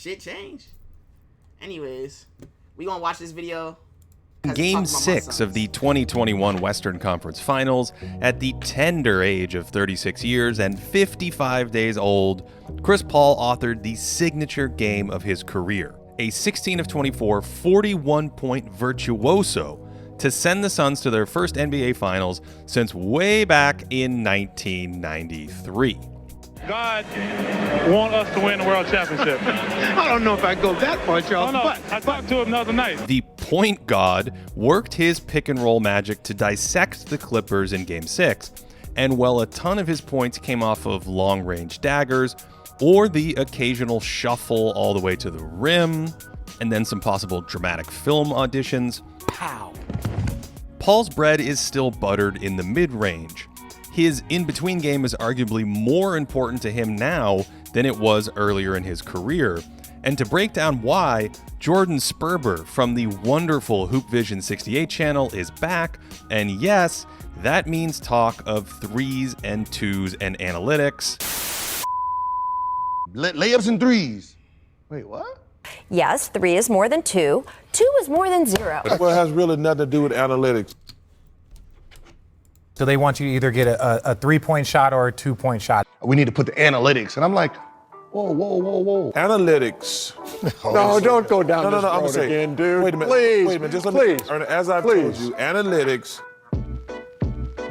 shit changed. Anyways, we gonna watch this video. Game 6 of the 2021 Western Conference Finals, at the tender age of 36 years and 55 days old, Chris Paul authored the signature game of his career, a 16 of 24, 41-point virtuoso to send the Suns to their first NBA Finals since way back in 1993. God want us to win the world championship. I don't know if I go that far, Charles. No, I talked to him the other night. The point god worked his pick and roll magic to dissect the Clippers in Game 6, and while a ton of his points came off of long-range daggers, or the occasional shuffle all the way to the rim, and then some possible dramatic film auditions, pow! Paul's bread is still buttered in the mid-range. His in-between game is arguably more important to him now than it was earlier in his career. And to break down why, Jordan Sperber from the wonderful Hoop Vision 68 channel is back, and yes, that means talk of 3s and 2s and analytics. Layups and threes. Wait, what? Yes, 3 is more than 2. 2 is more than 0. Well, it has really nothing to do with analytics. So they want you to either get a 3-point shot or a 2-point shot. We need to put the analytics. And I'm like, whoa. Analytics. No, don't go down this I'm road saying, again, dude. Wait a minute. Please, Wait a minute. Just let please. me. As I've told you, analytics.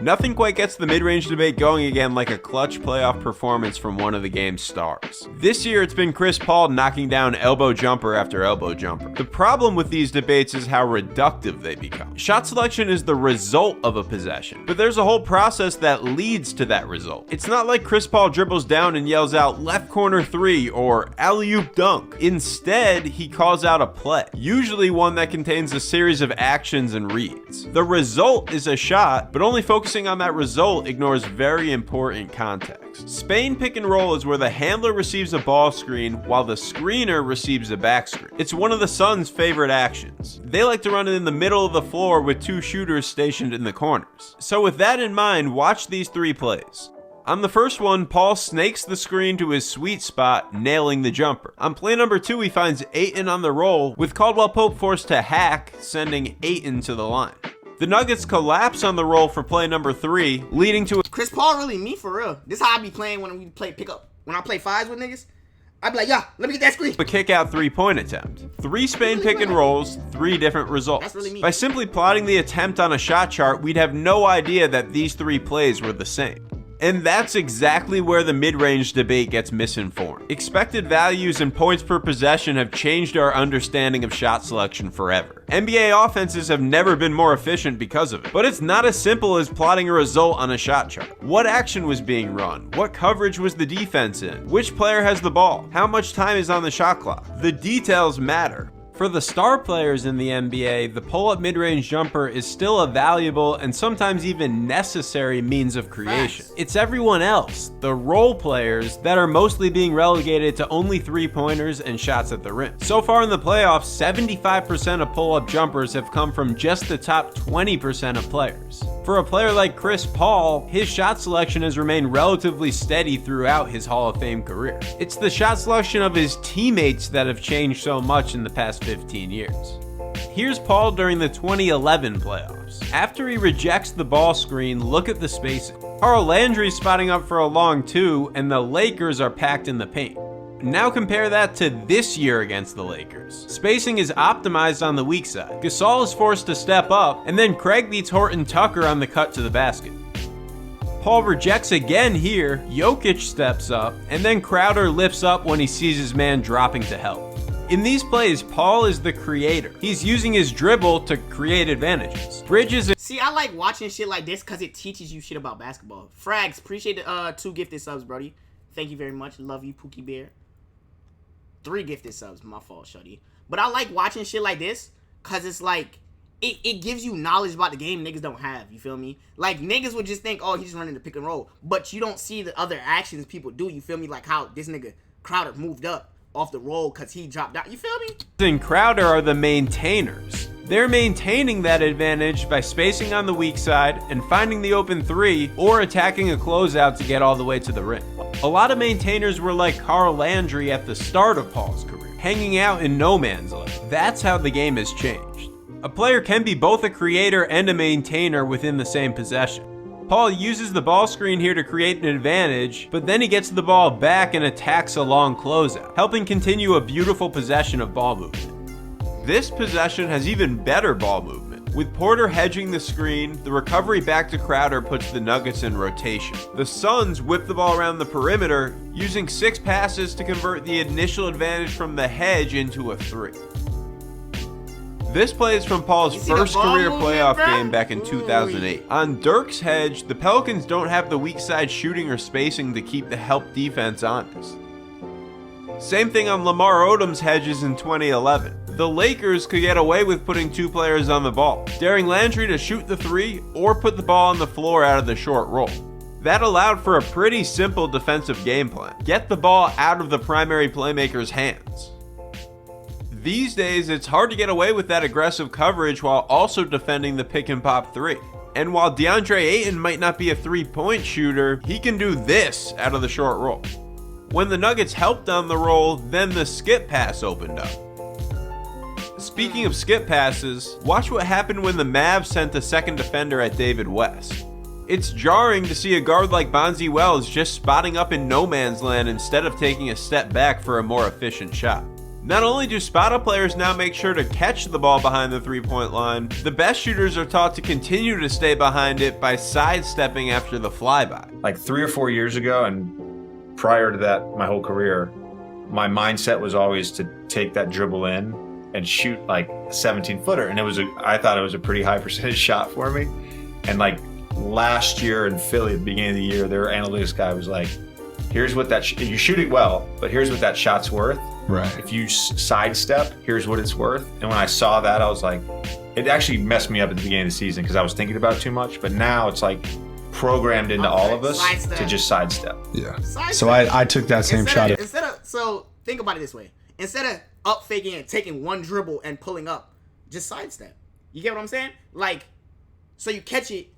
Nothing quite gets the mid-range debate going again like a clutch playoff performance from one of the game's stars. This year it's been Chris Paul knocking down elbow jumper after elbow jumper. The problem with these debates is how reductive they become. Shot selection is the result of a possession, but there's a whole process that leads to that result. It's not like Chris Paul dribbles down and yells out left corner 3 or alley-oop dunk. Instead, he calls out a play, usually one that contains a series of actions and reads. The result is a shot, but only focusing on that result ignores very important context. Spain pick and roll is where the handler receives a ball screen while the screener receives a back screen. It's one of the Suns' favorite actions. They like to run it in the middle of the floor with 2 shooters stationed in the corners. So with that in mind, watch these 3 plays. On the first one, Paul snakes the screen to his sweet spot, nailing the jumper. On play number 2, he finds Ayton on the roll, with Caldwell Pope forced to hack, sending Ayton to the line. The Nuggets collapse on the roll for play number 3, leading to a Chris Paul really me for real. This how I be playing when we play pickup. When I play 5s with niggas, I be like, yeah, let me get that screen. a kick-out 3-point attempt. 3 Spain pick and rolls, 3 different results. That's really me. By simply plotting the attempt on a shot chart, we'd have no idea that these 3 plays were the same. And that's exactly where the mid-range debate gets misinformed. Expected values and points per possession have changed our understanding of shot selection forever. NBA offenses have never been more efficient because of it. But it's not as simple as plotting a result on a shot chart. What action was being run? What coverage was the defense in? Which player has the ball? How much time is on the shot clock? The details matter. For the star players in the NBA, the pull-up mid-range jumper is still a valuable and sometimes even necessary means of creation. It's everyone else, the role players, that are mostly being relegated to only 3-pointers and shots at the rim. So far in the playoffs, 75% of pull-up jumpers have come from just the top 20% of players. For a player like Chris Paul, his shot selection has remained relatively steady throughout his Hall of Fame career. It's the shot selection of his teammates that have changed so much in the past 15 years. Here's Paul during the 2011 playoffs. After he rejects the ball screen, look at the spacing. Carl Landry's spotting up for a long 2, and the Lakers are packed in the paint. Now compare that to this year against the Lakers. Spacing is optimized on the weak side. Gasol is forced to step up, and then Craig beats Horton Tucker on the cut to the basket. Paul rejects again here, Jokic steps up, and then Crowder lifts up when he sees his man dropping to help. In these plays, Paul is the creator. He's using his dribble to create advantages. Bridges. See, I like watching shit like this because it teaches you shit about basketball. Frags, appreciate the 2 gifted subs, Brody. Thank you very much. Love you, Pookie Bear. 3 gifted subs, my fault, shorty. But I like watching shit like this because it's like, it gives you knowledge about the game niggas don't have, you feel me? Like, niggas would just think, oh, he's running the pick and roll. But you don't see the other actions people do, you feel me? Like how this nigga Crowder moved up off the roll because he dropped out, you feel me? And Crowder are the maintainers. They're maintaining that advantage by spacing on the weak side and finding the open 3 or attacking a closeout to get all the way to the rim. A lot of maintainers were like Carl Landry at the start of Paul's career, hanging out in no man's land. That's how the game has changed. A player can be both a creator and a maintainer within the same possession. Paul uses the ball screen here to create an advantage, but then he gets the ball back and attacks a long closeout, helping continue a beautiful possession of ball movement. This possession has even better ball movement. With Porter hedging the screen, the recovery back to Crowder puts the Nuggets in rotation. The Suns whip the ball around the perimeter, using 6 passes to convert the initial advantage from the hedge into a 3. This play is from Paul's first career playoff game back in 2008. On Dirk's hedge, the Pelicans don't have the weak side shooting or spacing to keep the help defense honest. Same thing on Lamar Odom's hedges in 2011. The Lakers could get away with putting 2 players on the ball, daring Landry to shoot the 3 or put the ball on the floor out of the short roll. That allowed for a pretty simple defensive game plan. Get the ball out of the primary playmaker's hands. These days, it's hard to get away with that aggressive coverage while also defending the pick and pop 3. And while DeAndre Ayton might not be a 3-point shooter, he can do this out of the short roll. When the Nuggets helped on the roll, then the skip pass opened up. Speaking of skip passes, watch what happened when the Mavs sent a second defender at David West. It's jarring to see a guard like Bonzi Wells just spotting up in no man's land instead of taking a step back for a more efficient shot. Not only do spot-up players now make sure to catch the ball behind the 3-point line, the best shooters are taught to continue to stay behind it by sidestepping after the flyby. Like 3 or 4 years ago, and prior to that, my whole career, my mindset was always to take that dribble in and shoot like a 17-footer. And I thought it was a pretty high percentage shot for me. And like last year in Philly, at the beginning of the year, their analytics guy was like, here's what you shoot it well, but here's what that shot's worth. Right. If you sidestep, here's what it's worth. And when I saw that, I was like, it actually messed me up at the beginning of the season because I was thinking about it too much. But now it's like programmed into all of us to just sidestep. Yeah. Sidestep. So I took that same shot. So think about it this way. Instead of up faking and taking one dribble and pulling up, just sidestep. You get what I'm saying? Like, so you catch it,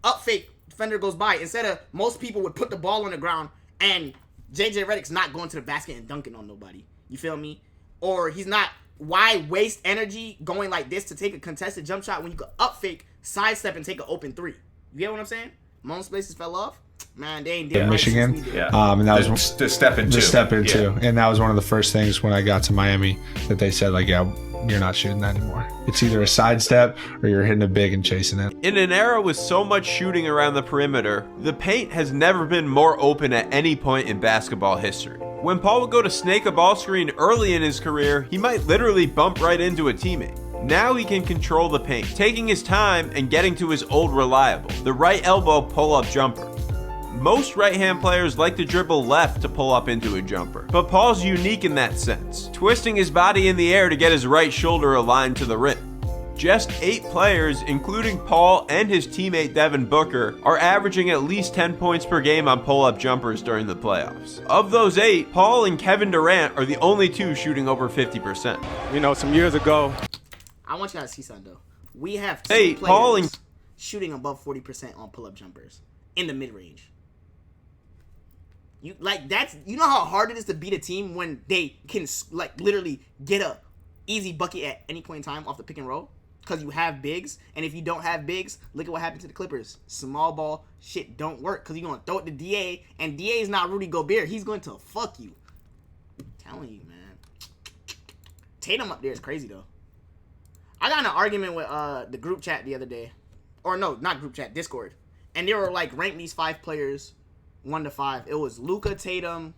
up fake, defender goes by. Instead of most people would put the ball on the ground and JJ Redick's not going to the basket and dunking on nobody. You feel me? Or he's not. Why waste energy going like this to take a contested jump shot when you could up fake, sidestep, and take an open 3? You get what I'm saying? Most places fell off. Man, they ain't did Michigan. Yeah. And that was the step into. The step into. Yeah. And that was one of the first things when I got to Miami that they said, like, yeah, you're not shooting that anymore. It's either a sidestep or you're hitting it big and chasing it. In an era with so much shooting around the perimeter, the paint has never been more open at any point in basketball history. When Paul would go to snake a ball screen early in his career, he might literally bump right into a teammate. Now he can control the paint, taking his time and getting to his old reliable, the right elbow pull-up jumper. Most right-hand players like to dribble left to pull up into a jumper, but Paul's unique in that sense, twisting his body in the air to get his right shoulder aligned to the rim. Just 8 players, including Paul and his teammate Devin Booker, are averaging at least 10 points per game on pull-up jumpers during the playoffs. Of those 8, Paul and Kevin Durant are the only 2 shooting over 50%. You know, some years ago, I want you guys to see something though. We have 2 players shooting above 40% on pull-up jumpers in the mid-range. You know how hard it is to beat a team when they can like literally get a easy bucket at any point in time off the pick and roll because you have bigs. And if you don't have bigs, look at what happened to the Clippers. Small ball shit don't work because you're gonna throw it to DA, and DA is not Rudy Gobert. He's going to fuck you. I'm telling you, man. Tatum up there is crazy though. I got in an argument with the group chat the other day, or no, not group chat, Discord, and they were like rank these 5 players 1 to 5. It was Luka, Tatum,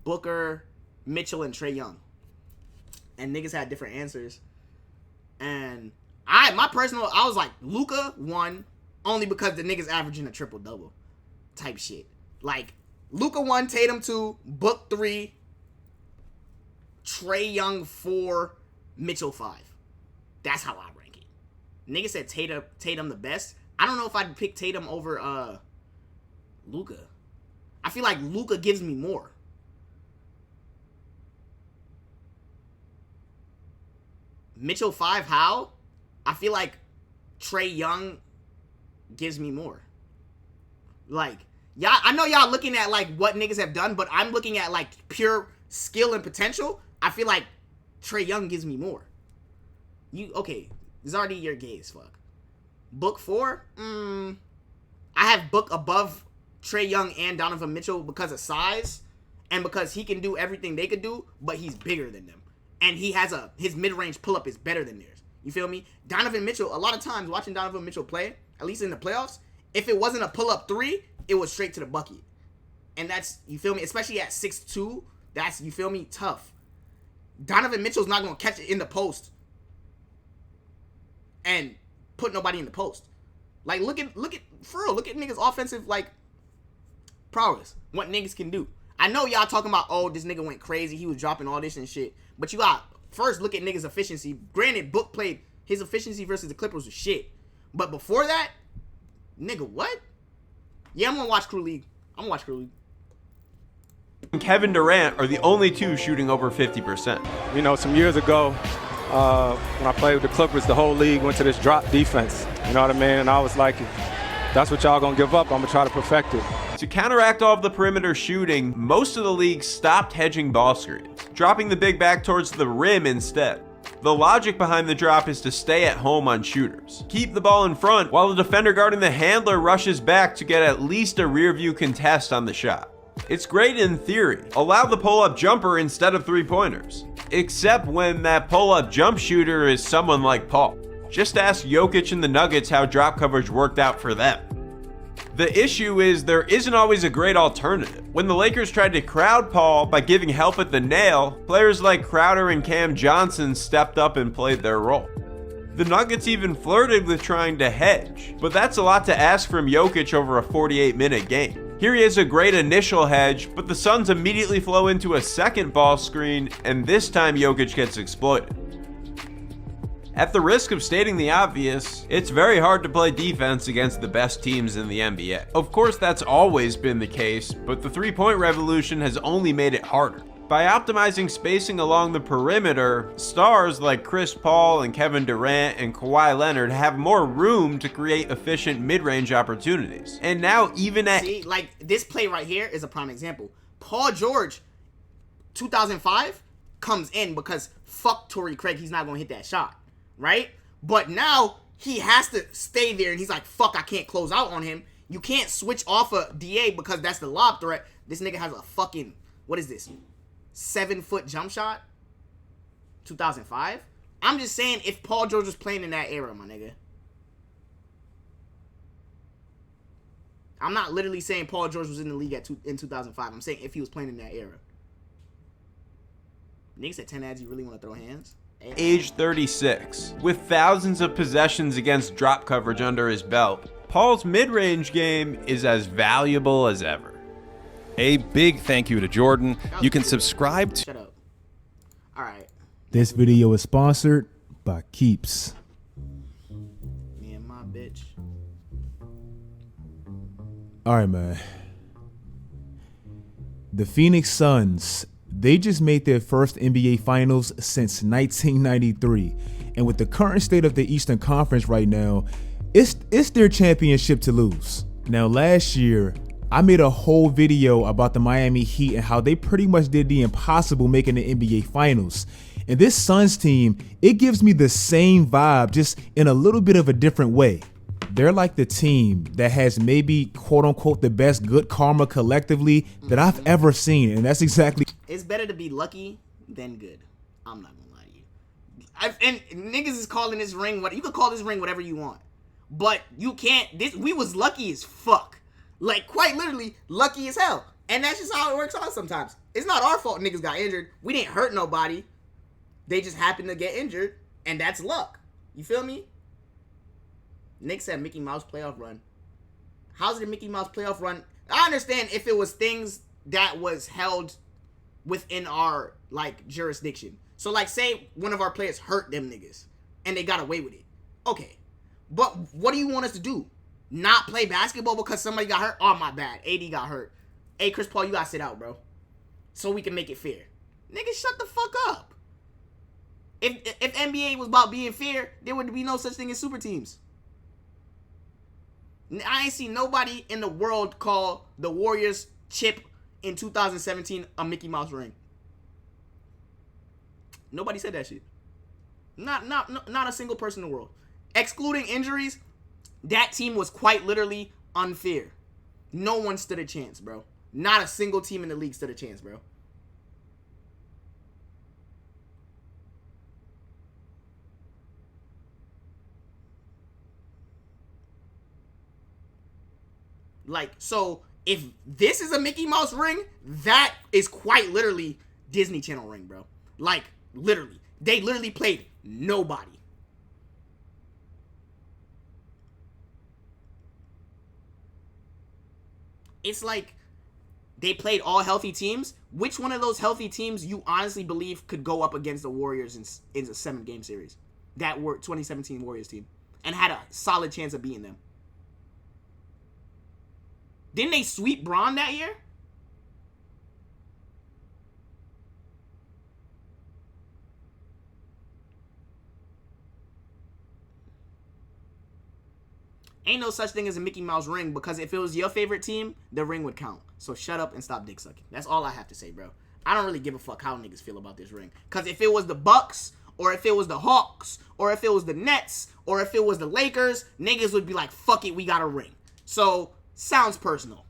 Booker, Mitchell, and Trae Young. And niggas had different answers. And I was like, Luka 1, only because the niggas averaging a triple-double type shit. Like, Luka 1, Tatum 2, Book 3, Trae Young 4, Mitchell 5. That's how I rank it. Niggas said Tatum the best. I don't know if I'd pick Tatum over Luka. I feel like Luka gives me more. Mitchell 5, how? I feel like Trae Young gives me more. Like, Y'all, I know y'all looking at like what niggas have done, but I'm looking at like pure skill and potential. I feel like Trae Young gives me more. Okay, Zardy, you're gay as fuck. Book 4, I have Book above Trae Young and Donovan Mitchell because of size and because he can do everything they could do, but he's bigger than them. And he has his mid-range pull-up is better than theirs. You feel me? Donovan Mitchell, a lot of times watching Donovan Mitchell play, at least in the playoffs, if it wasn't a pull-up 3, it was straight to the bucket. And that's, you feel me? Especially at 6'2", that's, you feel me, tough. Donovan Mitchell's not going to catch it in the post and put nobody in the post. Like, look at niggas' offensive, like, prowess. What niggas can do. I know y'all talking about, oh, this nigga went crazy. He was dropping all this and shit. But you got, first look at niggas' efficiency. Granted, Book played, his efficiency versus the Clippers was shit. But before that, nigga, what? Yeah, I'm gonna watch Crew League. And Kevin Durant are the only two shooting over 50%. You know, some years ago, when I played with the Clippers, the whole league went to this drop defense. You know what I mean? And I was like, if that's what y'all gonna give up, I'm gonna try to perfect it. To counteract all of the perimeter shooting, most of the league stopped hedging ball screens, dropping the big back towards the rim instead. The logic behind the drop is to stay at home on shooters. Keep the ball in front while the defender guarding the handler rushes back to get at least a rear view contest on the shot. It's great in theory. Allow the pull-up jumper instead of three-pointers. Except when that pull-up jump shooter is someone like Paul. Just ask Jokic and the Nuggets how drop coverage worked out for them. The issue is there isn't always a great alternative. When the Lakers tried to crowd Paul by giving help at the nail, players like Crowder and Cam Johnson stepped up and played their role. The Nuggets even flirted with trying to hedge, but that's a lot to ask from Jokic over a 48-minute game. Here he has a great initial hedge, but the Suns immediately flow into a second ball screen, and this time Jokic gets exploited. At the risk of stating the obvious, it's very hard to play defense against the best teams in the NBA. Of course, that's always been the case, but the three-point revolution has only made it harder. By optimizing spacing along the perimeter, stars like Chris Paul and Kevin Durant and Kawhi Leonard have more room to create efficient mid-range opportunities. And now even at... See, like, this play right here is a prime example. Paul George, 2005, comes in because fuck Torrey Craig, he's not going to hit that shot. Right? But now he has to stay there and he's like, fuck, I can't close out on him. You can't switch off a DA because that's the lob threat. This nigga has a fucking, what is this? 7-foot jump shot? 2005? I'm just saying if Paul George was playing in that era, my nigga. I'm not literally saying Paul George was in the league in 2005. I'm saying if he was playing in that era. Niggas at 10 ads, you really want to throw hands? Age 36, with thousands of possessions against drop coverage under his belt, Paul's mid-range game is as valuable as ever. A big thank you to Jordan. You can subscribe to... Shut up. All right. This video is sponsored by Keeps. Me and my bitch. All right, man. The Phoenix Suns, they just made their first NBA Finals since 1993. And with the current state of the Eastern Conference right now, it's their championship to lose. Now, last year, I made a whole video about the Miami Heat and how they pretty much did the impossible making the NBA Finals. And this Suns team, it gives me the same vibe, just in a little bit of a different way. They're like the team that has maybe, quote unquote, the best good karma collectively that I've ever seen. And that's exactly... It's better to be lucky than good. I'm not gonna lie to you. And niggas is calling this ring, you could call this ring whatever you want. But you can't, we was lucky as fuck. Like, quite literally, lucky as hell. And that's just how it works out sometimes. It's not our fault niggas got injured. We didn't hurt nobody. They just happened to get injured. And that's luck. You feel me? Nick said Mickey Mouse playoff run. How's it a Mickey Mouse playoff run? I understand if it was things that was held within our, like, jurisdiction. So, like, say one of our players hurt them niggas. And they got away with it. Okay. But what do you want us to do? Not play basketball because somebody got hurt? Oh, my bad. AD got hurt. Hey, Chris Paul, you gotta sit out, bro. So we can make it fair. Nigga, shut the fuck up. If NBA was about being fair, there would be no such thing as super teams. I ain't seen nobody in the world call the Warriors chip in 2017 a Mickey Mouse ring. Nobody said that shit. Not a single person in the world. Excluding injuries, that team was quite literally unfair. No one stood a chance, bro. Not a single team in the league stood a chance, bro. Like, so if this is a Mickey Mouse ring, that is quite literally Disney Channel ring, bro. Like, literally. They literally played nobody. It's like they played all healthy teams. Which one of those healthy teams you honestly believe could go up against the Warriors in a 7-game series? That were 2017 Warriors team. And had a solid chance of beating them. Didn't they sweep Braun that year? Ain't no such thing as a Mickey Mouse ring, because if it was your favorite team, the ring would count. So shut up and stop dick sucking. That's all I have to say, bro. I don't really give a fuck how niggas feel about this ring. Because if it was the Bucks, or if it was the Hawks, or if it was the Nets, or if it was the Lakers, niggas would be like, fuck it, we got a ring. So, sounds personal.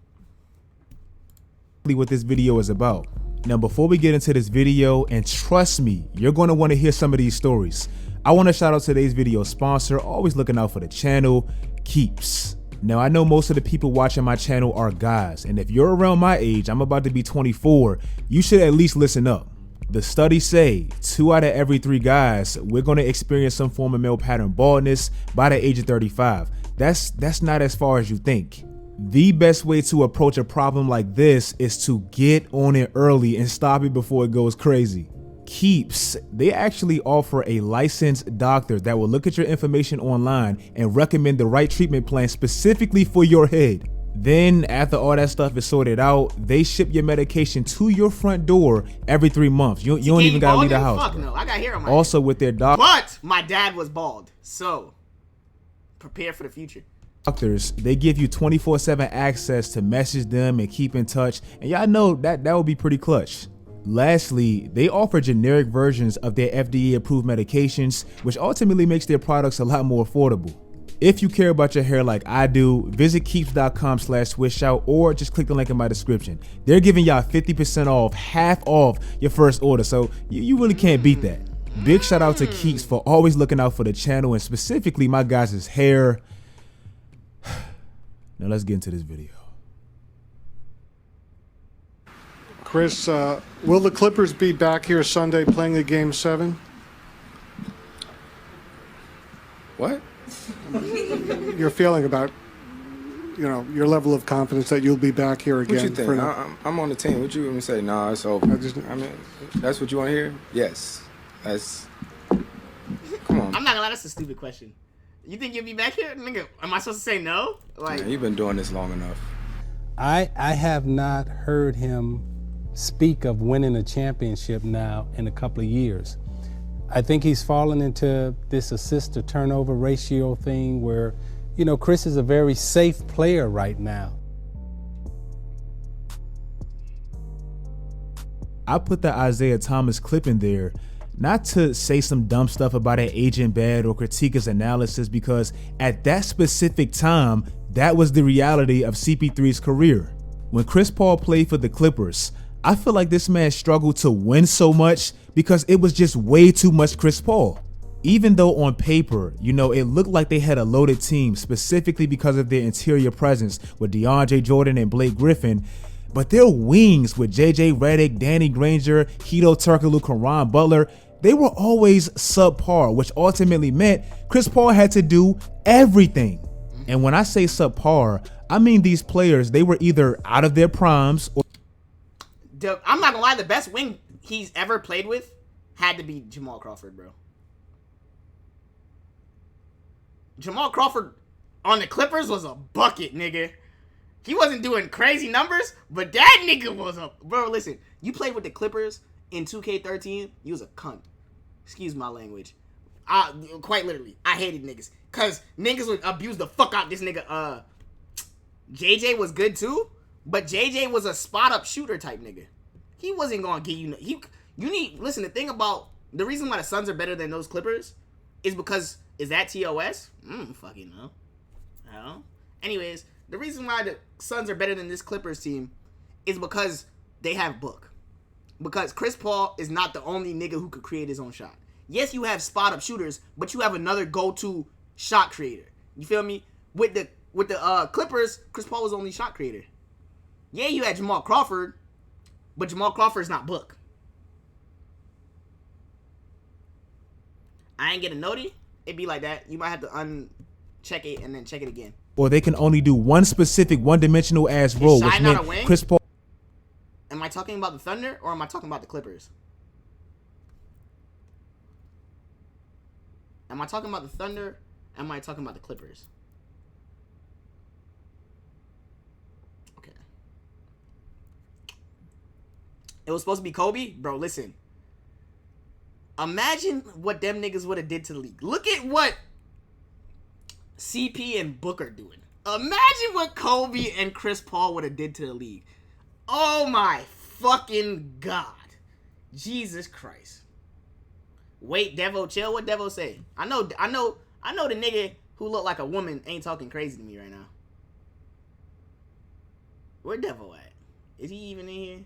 What this video is about. Now, before we get into this video, and trust me, you're going to want to hear some of these stories, I want to shout out today's video sponsor, always looking out for the channel, Keeps. Now, I know most of the people watching my channel are guys, and if you're around my age, I'm about to be 24, you should at least listen up. The studies say 2 out of every 3 guys, we're going to experience some form of male pattern baldness by the age of 35. That's not as far as you think. The best way to approach a problem like this is to get on it early and stop it before it goes crazy. Keeps, they actually offer a licensed doctor that will look at your information online and recommend the right treatment plan specifically for your head. Then, after all that stuff is sorted out, they ship your medication to your front door every 3 months. You don't even gotta leave the house. Fuck no, I got hair on my also head. With their doctor. But my dad was bald, so prepare for the future. Doctors, they give you 24/7 access to message them and keep in touch, and y'all know that would be pretty clutch. Lastly, they offer generic versions of their FDA approved medications, which ultimately makes their products a lot more affordable. If you care about your hair like I do, visit keeps.com/swishout or just click the link in my description. They're giving y'all 50% off, half off your first order, so you really can't beat that. Big shout out to Keeps for always looking out for the channel and specifically my guys' hair. Now let's get into this video. Chris, will the Clippers be back here Sunday playing a Game 7? What? Your feeling about, your level of confidence that you'll be back here again. What you think? I'm on the team. What you want me to say? No, it's over. I mean, that's what you want to hear? Yes. That's... Come on. I'm not gonna lie, that's a stupid question. You think you'll be back here? Nigga, am I supposed to say no? Like, man, you've been doing this long enough. I have not heard him speak of winning a championship now in a couple of years. I think he's fallen into this assist to turnover ratio thing where, Chris is a very safe player right now. I put the Isaiah Thomas clip in there not to say some dumb stuff about an agent bad or critique his analysis, because at that specific time, that was the reality of CP3's career. When Chris Paul played for the Clippers, I feel like this man struggled to win so much because it was just way too much Chris Paul. Even though on paper, it looked like they had a loaded team specifically because of their interior presence with DeAndre Jordan and Blake Griffin, but their wings with JJ Redick, Danny Granger, Hedo Turkoglu, Caron Butler, they were always subpar, which ultimately meant Chris Paul had to do everything. And when I say subpar, I mean these players, they were either out of their primes or... I'm not gonna lie, the best wing he's ever played with had to be Jamal Crawford, bro. Jamal Crawford on the Clippers was a bucket, nigga. He wasn't doing crazy numbers, but that nigga was a... Bro, listen, you played with the Clippers in 2K13, you was a cunt. Excuse my language. Quite literally, I hated niggas. Because niggas would abuse the fuck out this nigga, JJ was good too, but JJ was a spot up shooter type nigga. He wasn't gonna get you. You need listen. The thing about the reason why the Suns are better than those Clippers is because is that TOS? Fucking no. No. Anyways, the reason why the Suns are better than this Clippers team is because they have Book. Because Chris Paul is not the only nigga who could create his own shot. Yes, you have spot up shooters, but you have another go-to shot creator. You feel me? With the Clippers, Chris Paul was the only shot creator. Yeah, you had Jamal Crawford, but Jamal Crawford is not Book. I ain't get a noti. It'd be like that. You might have to uncheck it and then check it again. Or they can only do one specific one-dimensional ass role, which meant Chris Paul. Am I talking about the Thunder or am I talking about the Clippers? Am I talking about the Thunder? Am I talking about the Clippers? Okay. It was supposed to be Kobe? Bro, listen. Imagine what them niggas would have did to the league. Look at what CP and Booker doing. Imagine what Kobe and Chris Paul would have did to the league. Oh my fucking God. Jesus Christ. Wait, Devo, chill. What Devo say? I know the nigga who look like a woman ain't talking crazy to me right now. Where Devo at? Is he even in here?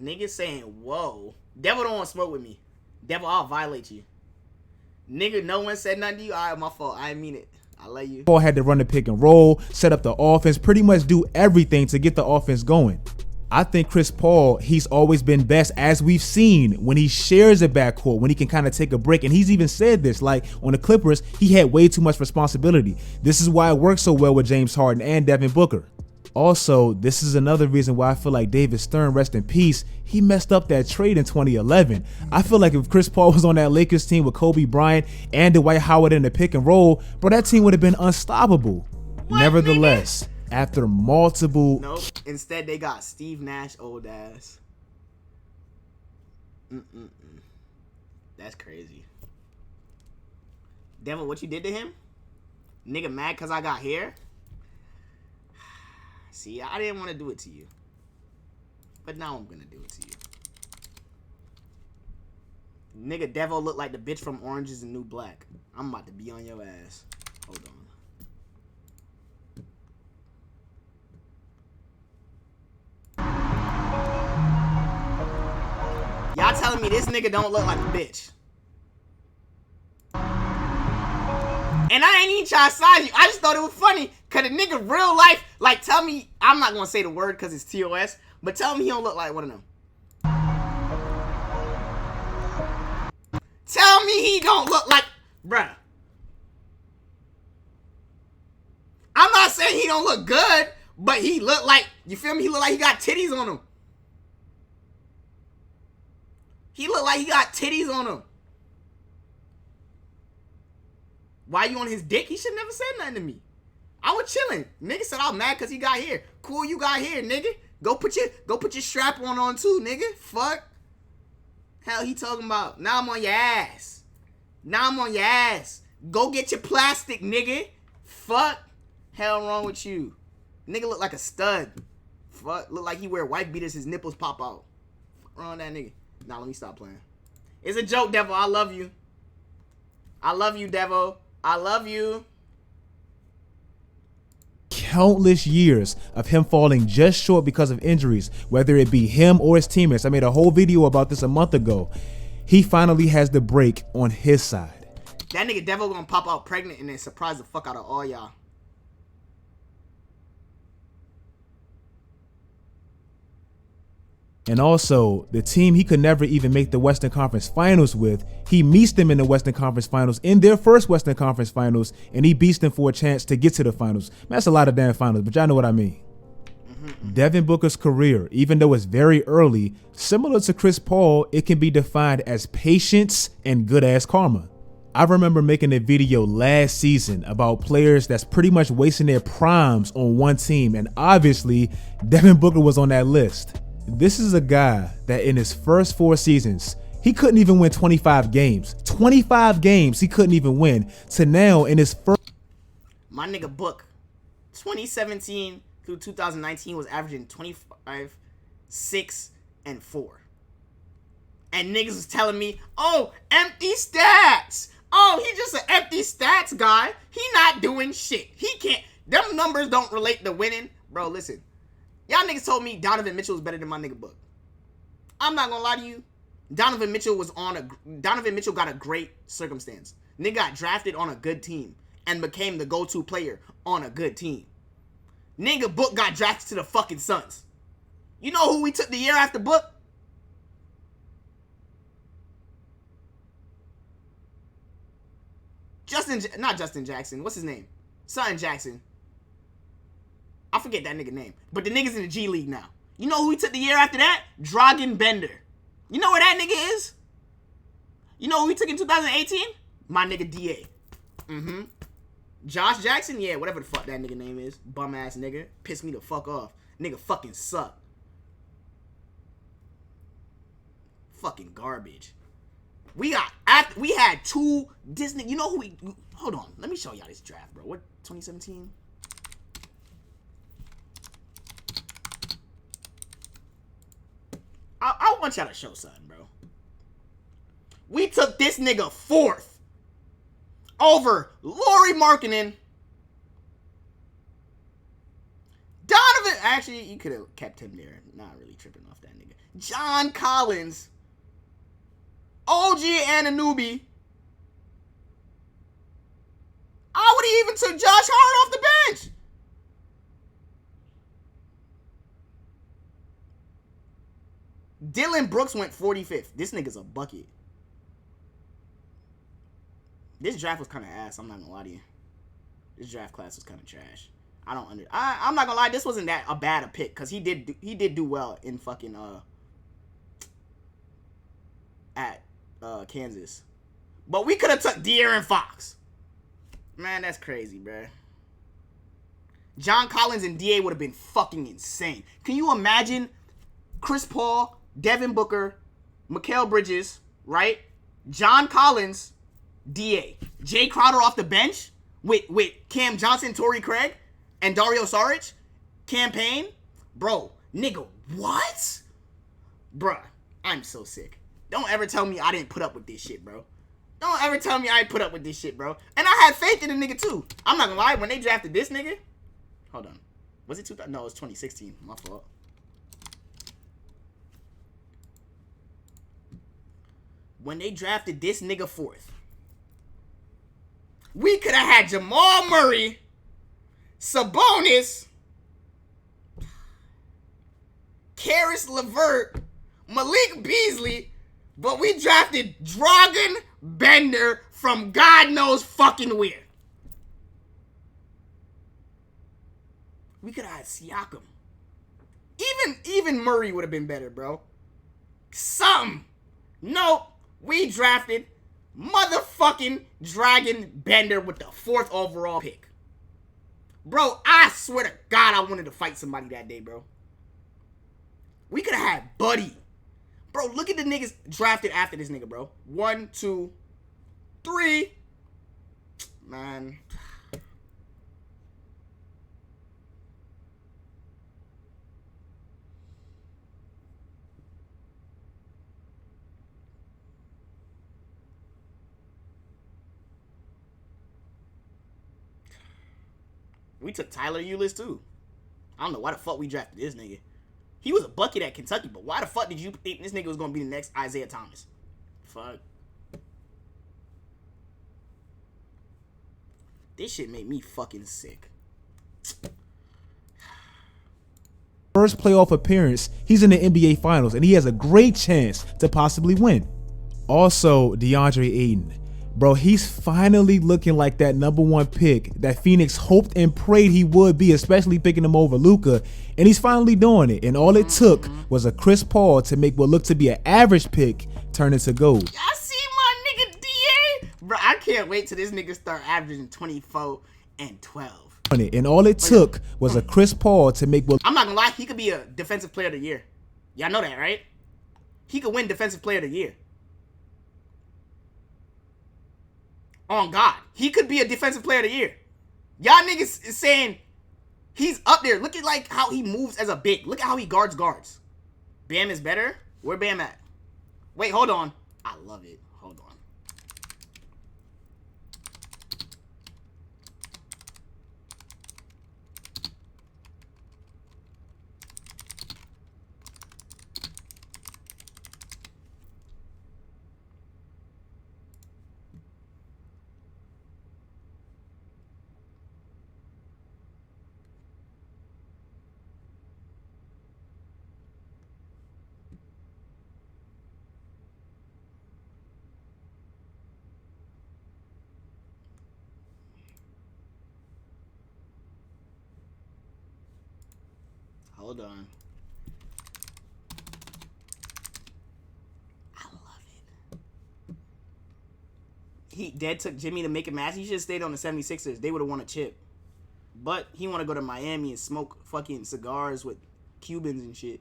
Niggas saying, whoa. Devo don't want to smoke with me. Devo, I'll violate you. Nigga, no one said nothing to you? Alright, my fault. I didn't mean it. I love you. Paul had to run the pick and roll, set up the offense, pretty much do everything to get the offense going. I think Chris Paul, he's always been best, as we've seen, when he shares a backcourt, when he can kind of take a break. And he's even said this, like on the Clippers, he had way too much responsibility. This is why it works so well with James Harden and Devin Booker. Also, this is another reason why I feel like David Stern, rest in peace, he messed up that trade in 2011. I feel like if Chris Paul was on that Lakers team with Kobe Bryant and Dwight Howard in the pick and roll, bro, that team would have been unstoppable. What, nevertheless, after multiple... Nope. Instead, they got Steve Nash, old ass. That's crazy. Devil, what you did to him? Nigga mad because I got hair? See, I didn't want to do it to you. But now I'm going to do it to you. Nigga Devo look like the bitch from Orange is the New Black. I'm about to be on your ass. Hold on. Y'all telling me this nigga don't look like a bitch. And I ain't even trying to size you. I just thought it was funny. Cause the nigga real life, like tell me, I'm not gonna say the word cause it's TOS, but tell me he don't look like one of them. Tell me he don't look like, bruh. I'm not saying he don't look good, but he look like, you feel me? He look like he got titties on him. He look like he got titties on him. Why you on his dick? He should never said nothing to me. I was chilling. Nigga said I'm mad because he got here. Cool, you got here, nigga. Go put your strap on too, nigga. Fuck. Hell, he talking about, now I'm on your ass. Now I'm on your ass. Go get your plastic, nigga. Fuck. Hell wrong with you. Nigga look like a stud. Fuck. Look like he wear wife beaters, his nipples pop out. Fuck wrong with that nigga. Nah, let me stop playing. It's a joke, Devo. I love you. I love you, Devo. I love you. Countless years of him falling just short because of injuries, whether it be him or his teammates. I made a whole video about this a month ago. He finally has the break on his side. That nigga Devo gonna pop out pregnant and then surprise the fuck out of all y'all. And also, the team he could never even make the Western Conference Finals with, he meets them in the Western Conference Finals, in their first Western Conference Finals, and he beats them for a chance to get to the finals. Man, that's a lot of damn finals, but y'all know what I mean. Devin Booker's career, even though it's very early, similar to Chris Paul, it can be defined as patience and good-ass karma. I remember making a video last season about players that's pretty much wasting their primes on one team, and obviously, Devin Booker was on that list. This is a guy that in his first 4 seasons, he couldn't even win 25 games. 25 games he couldn't even win. To now in his first. My nigga Book, 2017 through 2019 was averaging 25, 6, and 4. And niggas was telling me, oh, empty stats. Oh, he just an empty stats guy. He not doing shit. He can't. Them numbers don't relate to winning. Bro, listen. Y'all niggas told me Donovan Mitchell was better than my nigga Book. I'm not gonna lie to you. Donovan Mitchell got a great circumstance. Nigga got drafted on a good team and became the go-to player on a good team. Nigga Book got drafted to the fucking Suns. You know who we took the year after Book? Not Justin Jackson. What's his name? Sutton Jackson. I forget that nigga name. But the nigga's in the G League now. You know who we took the year after that? Dragan Bender. You know where that nigga is? You know who we took in 2018? My nigga DA. Josh Jackson? Yeah, whatever the fuck that nigga name is. Bum ass nigga. Pissed me the fuck off. Nigga fucking suck. Fucking garbage. We had two Disney. You know who we. Hold on. Let me show y'all this draft, bro. What, 2017? I want y'all to show something, bro. We took this nigga 4th over Lauri Markkanen. Donovan. Actually, you could have kept him there. Not really tripping off that nigga. John Collins. OG Anunoby. I would have even took Josh Hart off the bench. Dylan Brooks went 45th. This nigga's a bucket. This draft was kind of ass. I'm not gonna lie to you. This draft class was kind of trash. I'm not gonna lie. This wasn't that bad a pick because he did do well in fucking at Kansas. But we could have took De'Aaron Fox. Man, that's crazy, bruh. John Collins and DA would have been fucking insane. Can you imagine Chris Paul, Devin Booker, Mikal Bridges, right? John Collins, DA. Jay Crowder off the bench with Cam Johnson, Torrey Craig, and Dario Saric. Campaign. Bro, nigga, what? Bruh, I'm so sick. Don't ever tell me I didn't put up with this shit, bro. Don't ever tell me I ain't put up with this shit, bro. And I had faith in the nigga, too. I'm not gonna lie. When they drafted this nigga... Hold on. Was it 2000? No, it was 2016. My fault. When they drafted this nigga 4th, we could have had Jamal Murray, Sabonis, Karis LeVert, Malik Beasley, but we drafted Dragan Bender from God knows fucking where. We could have had Siakam. Even Murray would have been better, bro. Nope. We drafted motherfucking Dragan Bender with the 4th overall pick. Bro, I swear to God I wanted to fight somebody that day, bro. We could have had Buddy. Bro, look at the niggas drafted after this nigga, bro. 1, 2, 3. Man. We took Tyler Ulis too. I don't know why the fuck we drafted this nigga. He was a bucket at Kentucky, but why the fuck did you think this nigga was gonna be the next Isaiah Thomas? Fuck. This shit made me fucking sick. First playoff appearance, he's in the NBA Finals, and he has a great chance to possibly win. Also, DeAndre Ayton. Bro, he's finally looking like that #1 pick that Phoenix hoped and prayed he would be, especially picking him over Luka, and he's finally doing it. And all it took was a Chris Paul to make what looked to be an average pick turn into gold. Y'all see my nigga DA? Bro, I can't wait till this nigga start averaging 24 and 12. And all it took was a Chris Paul to make what... I'm not gonna lie, he could be a defensive player of the year. Y'all know that, right? He could win defensive player of the year. On God. He could be a defensive player of the year. Y'all niggas is saying he's up there. Look at like how he moves as a big. Look at how he guards. Bam is better? Where Bam at? Wait, hold on. I love it. Hold on. Hold on. I love it. He dead took Jimmy to make it match. He should have stayed on the 76ers. They would have won a chip. But he want to go to Miami and smoke fucking cigars with Cubans and shit.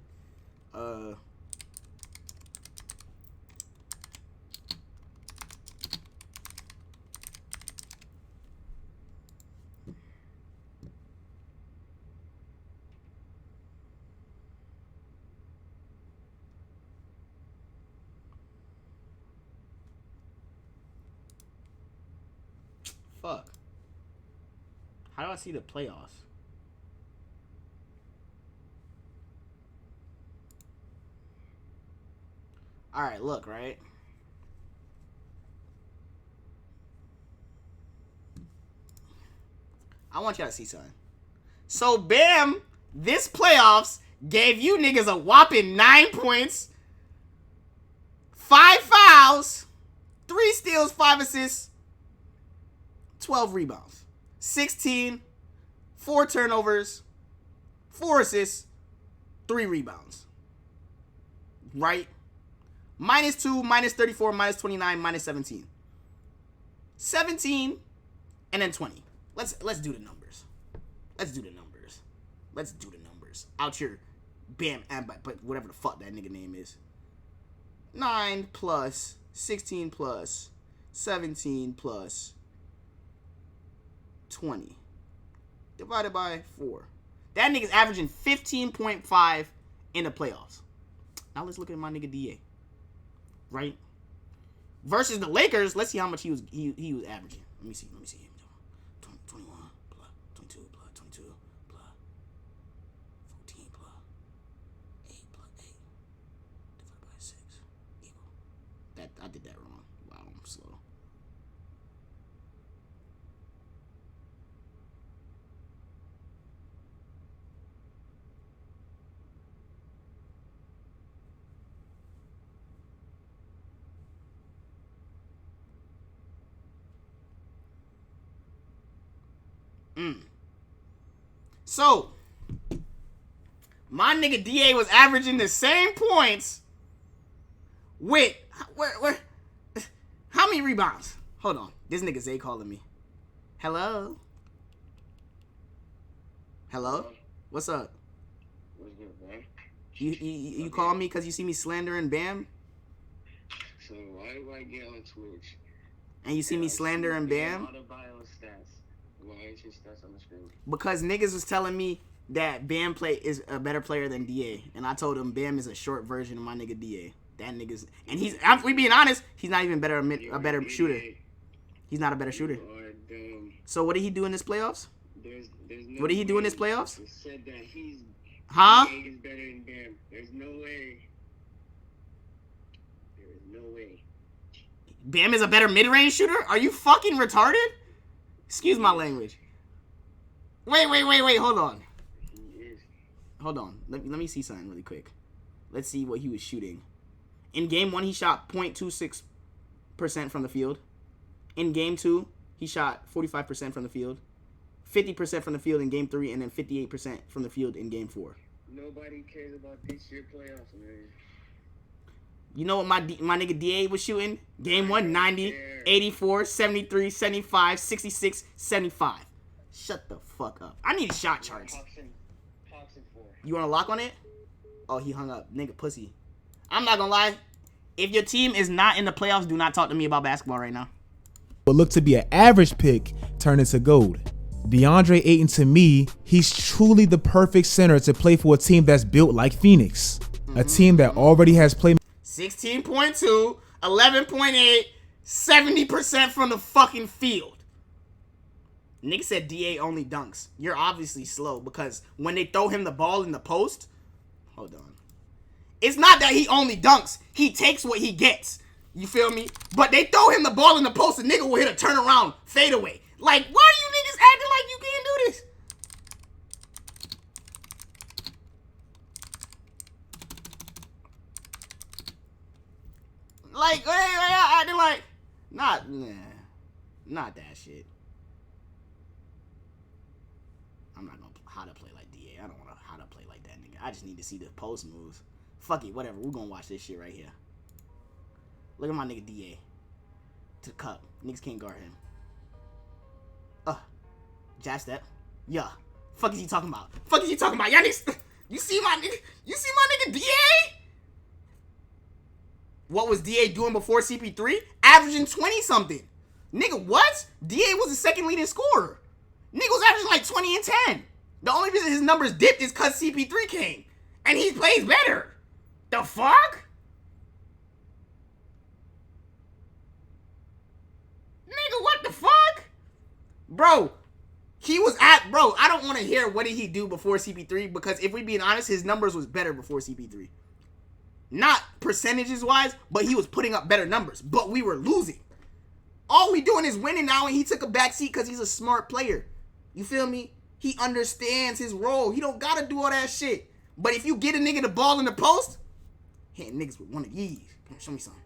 Fuck. How do I see the playoffs? Alright, look, right? I want y'all to see something. So, Bam, this playoffs gave you niggas a whopping 9 points, 5 fouls, 3 steals, 5 assists, 12 rebounds, 16, 4 turnovers, 4 assists, 3 rebounds. Right? -2, -34, -29, -17. 17, and then 20. Let's do the numbers. Let's do the numbers. Out here, Bam, but whatever the fuck that nigga name is. 9 plus 16 plus 17 plus 20 divided by 4. That nigga's averaging 15.5 in the playoffs. Now let's look at my nigga DA. Right? Versus the Lakers, let's see how much he was averaging. Let me see him. 21 plus 22 plus 22 plus 14 plus 8 plus 8 divided by 6 equal. I did that wrong. Wow, I'm slow. So, my nigga DA was averaging the same points with, how many rebounds? Hold on. This nigga Zay calling me. Hello? What's up? What's good, man? You call me because you see me slandering Bam? So why do I get on Twitch? And you see me slandering Bam? All the bio stats. Why ain't your stats on the screen? Because niggas was telling me that Bam is a better player than DA, and I told him Bam is a short version of my nigga DA. That nigga's, and we being honest, he's not even a better shooter. He's not a better shooter. So what did he do in this playoffs? What did he do in this playoffs? Said that he's huh? is better than Bam. There's no way. There is no way. Bam is a better mid-range shooter? Are you fucking retarded? Excuse my language. Wait. Hold on. Let me see something really quick. Let's see what he was shooting. In game 1, he shot 0.26% from the field. In game 2, he shot 45% from the field. 50% from the field in game 3, and then 58% from the field in game 4. Nobody cares about this year playoffs, man. You know what my nigga DA was shooting? Game 1, 90, 84, 73, 75, 66, 75. Shut the fuck up. I need shot charts. You want to lock on it? Oh, he hung up. Nigga pussy. I'm not gonna lie. If your team is not in the playoffs, do not talk to me about basketball right now. what looked to be an average pick turned into gold. DeAndre Ayton, to me, he's truly the perfect center to play for a team that's built like Phoenix. A team that already has play. 16.2, 11.8, 70% from the fucking field. Nick said DA only dunks. You're obviously slow because when they throw him the ball in the post, hold on. It's not that he only dunks. He takes what he gets. You feel me? But they throw him the ball in the post, a nigga will hit a turnaround fadeaway. Like, why are you niggas acting like you can't do this? Like, acting like, not that shit. I'm not gonna how to play like DA. I don't want to how to play like that nigga. I just need to see the post moves. Fuck it, whatever. We're gonna watch this shit right here. Look at my nigga DA. To the cup. Niggas can't guard him. Jab step. Yeah. Fuck is he talking about? Fuck is he talking about? Y'all niggas. You see my nigga DA? What was DA doing before CP3? Averaging 20 something. Nigga, what? DA was the second leading scorer. Nigga was averaging like 20 and 10. The only reason his numbers dipped is because CP3 came. And he plays better. The fuck? Nigga, what the fuck? Bro, I don't want to hear what did he do before CP3 because if we being honest, his numbers was better before CP3. Not percentages wise, but he was putting up better numbers. But we were losing. All we doing is winning now, and he took a back seat because he's a smart player. You feel me? He understands his role. He don't gotta do all that shit. But if you get a nigga the ball in the post, hitting niggas with one of these. Come on, show me something.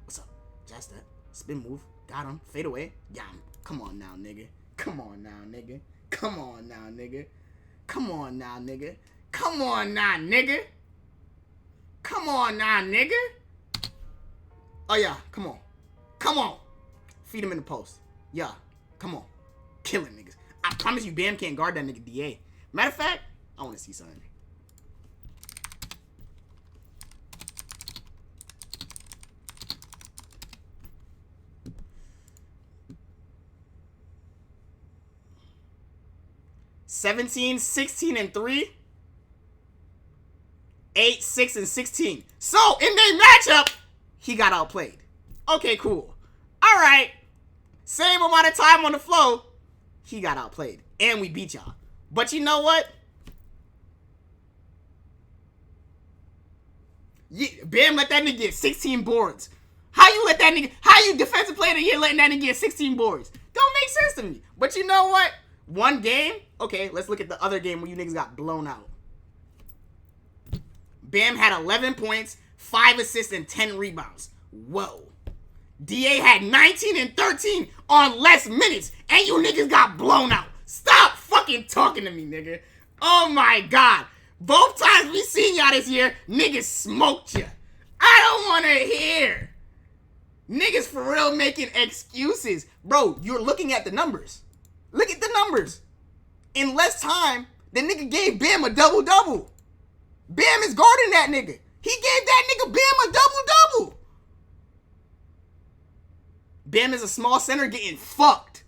What's up? Just that. Spin move. Got him. Fade away. Got him. Come on now, nigga. Come on now, nigga. Come on now, nigga. Come on now, nigga. Come on now, nigga. Come on now, nigga. Oh, yeah. Come on. Come on. Feed him in the post. Yeah. Come on. Killing niggas. I promise you, Bam can't guard that nigga DA. Matter of fact, I want to see something. (17, 16, and 3). 8, 6, and 16. So, in their matchup, he got outplayed. Okay, cool. All right. Same amount of time on the floor, he got outplayed. And we beat y'all. But you know what? Bam let that nigga get 16 boards. How you defensive player of the year letting that nigga get 16 boards? Don't make sense to me. But you know what? One game? Okay, let's look at the other game where you niggas got blown out. Bam had 11 points, 5 assists, and 10 rebounds. Whoa. DA had 19 and 13 on less minutes, and you niggas got blown out. Stop fucking talking to me, nigga. Oh my God. Both times we seen y'all this year, niggas smoked ya. I don't want to hear. Niggas for real making excuses. Bro, you're looking at the numbers. Look at the numbers. In less time, the nigga gave Bam a double-double. Bam is guarding that nigga. He gave that nigga Bam a double-double. Bam is a small center getting fucked.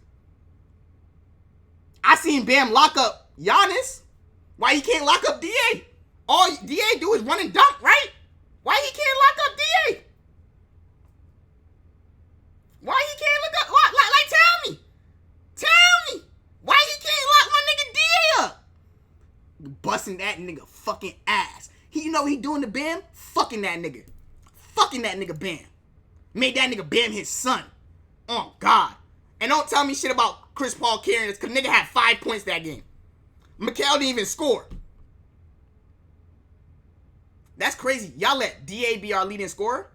I seen Bam lock up Giannis. Why he can't lock up DA? All DA do is run and dunk, right? Why he can't lock up DA? Why he can't look up? What? Like tell me. Tell me. Why he can't lock my nigga DA up? Busting that nigga fucking ass. You know what he doing to Bam? Fucking that nigga. Fucking that nigga Bam. Made that nigga Bam his son. Oh, God. And don't tell me shit about Chris Paul carrying this, because nigga had 5 points that game. Mikal didn't even score. That's crazy. Y'all let DA be our leading scorer?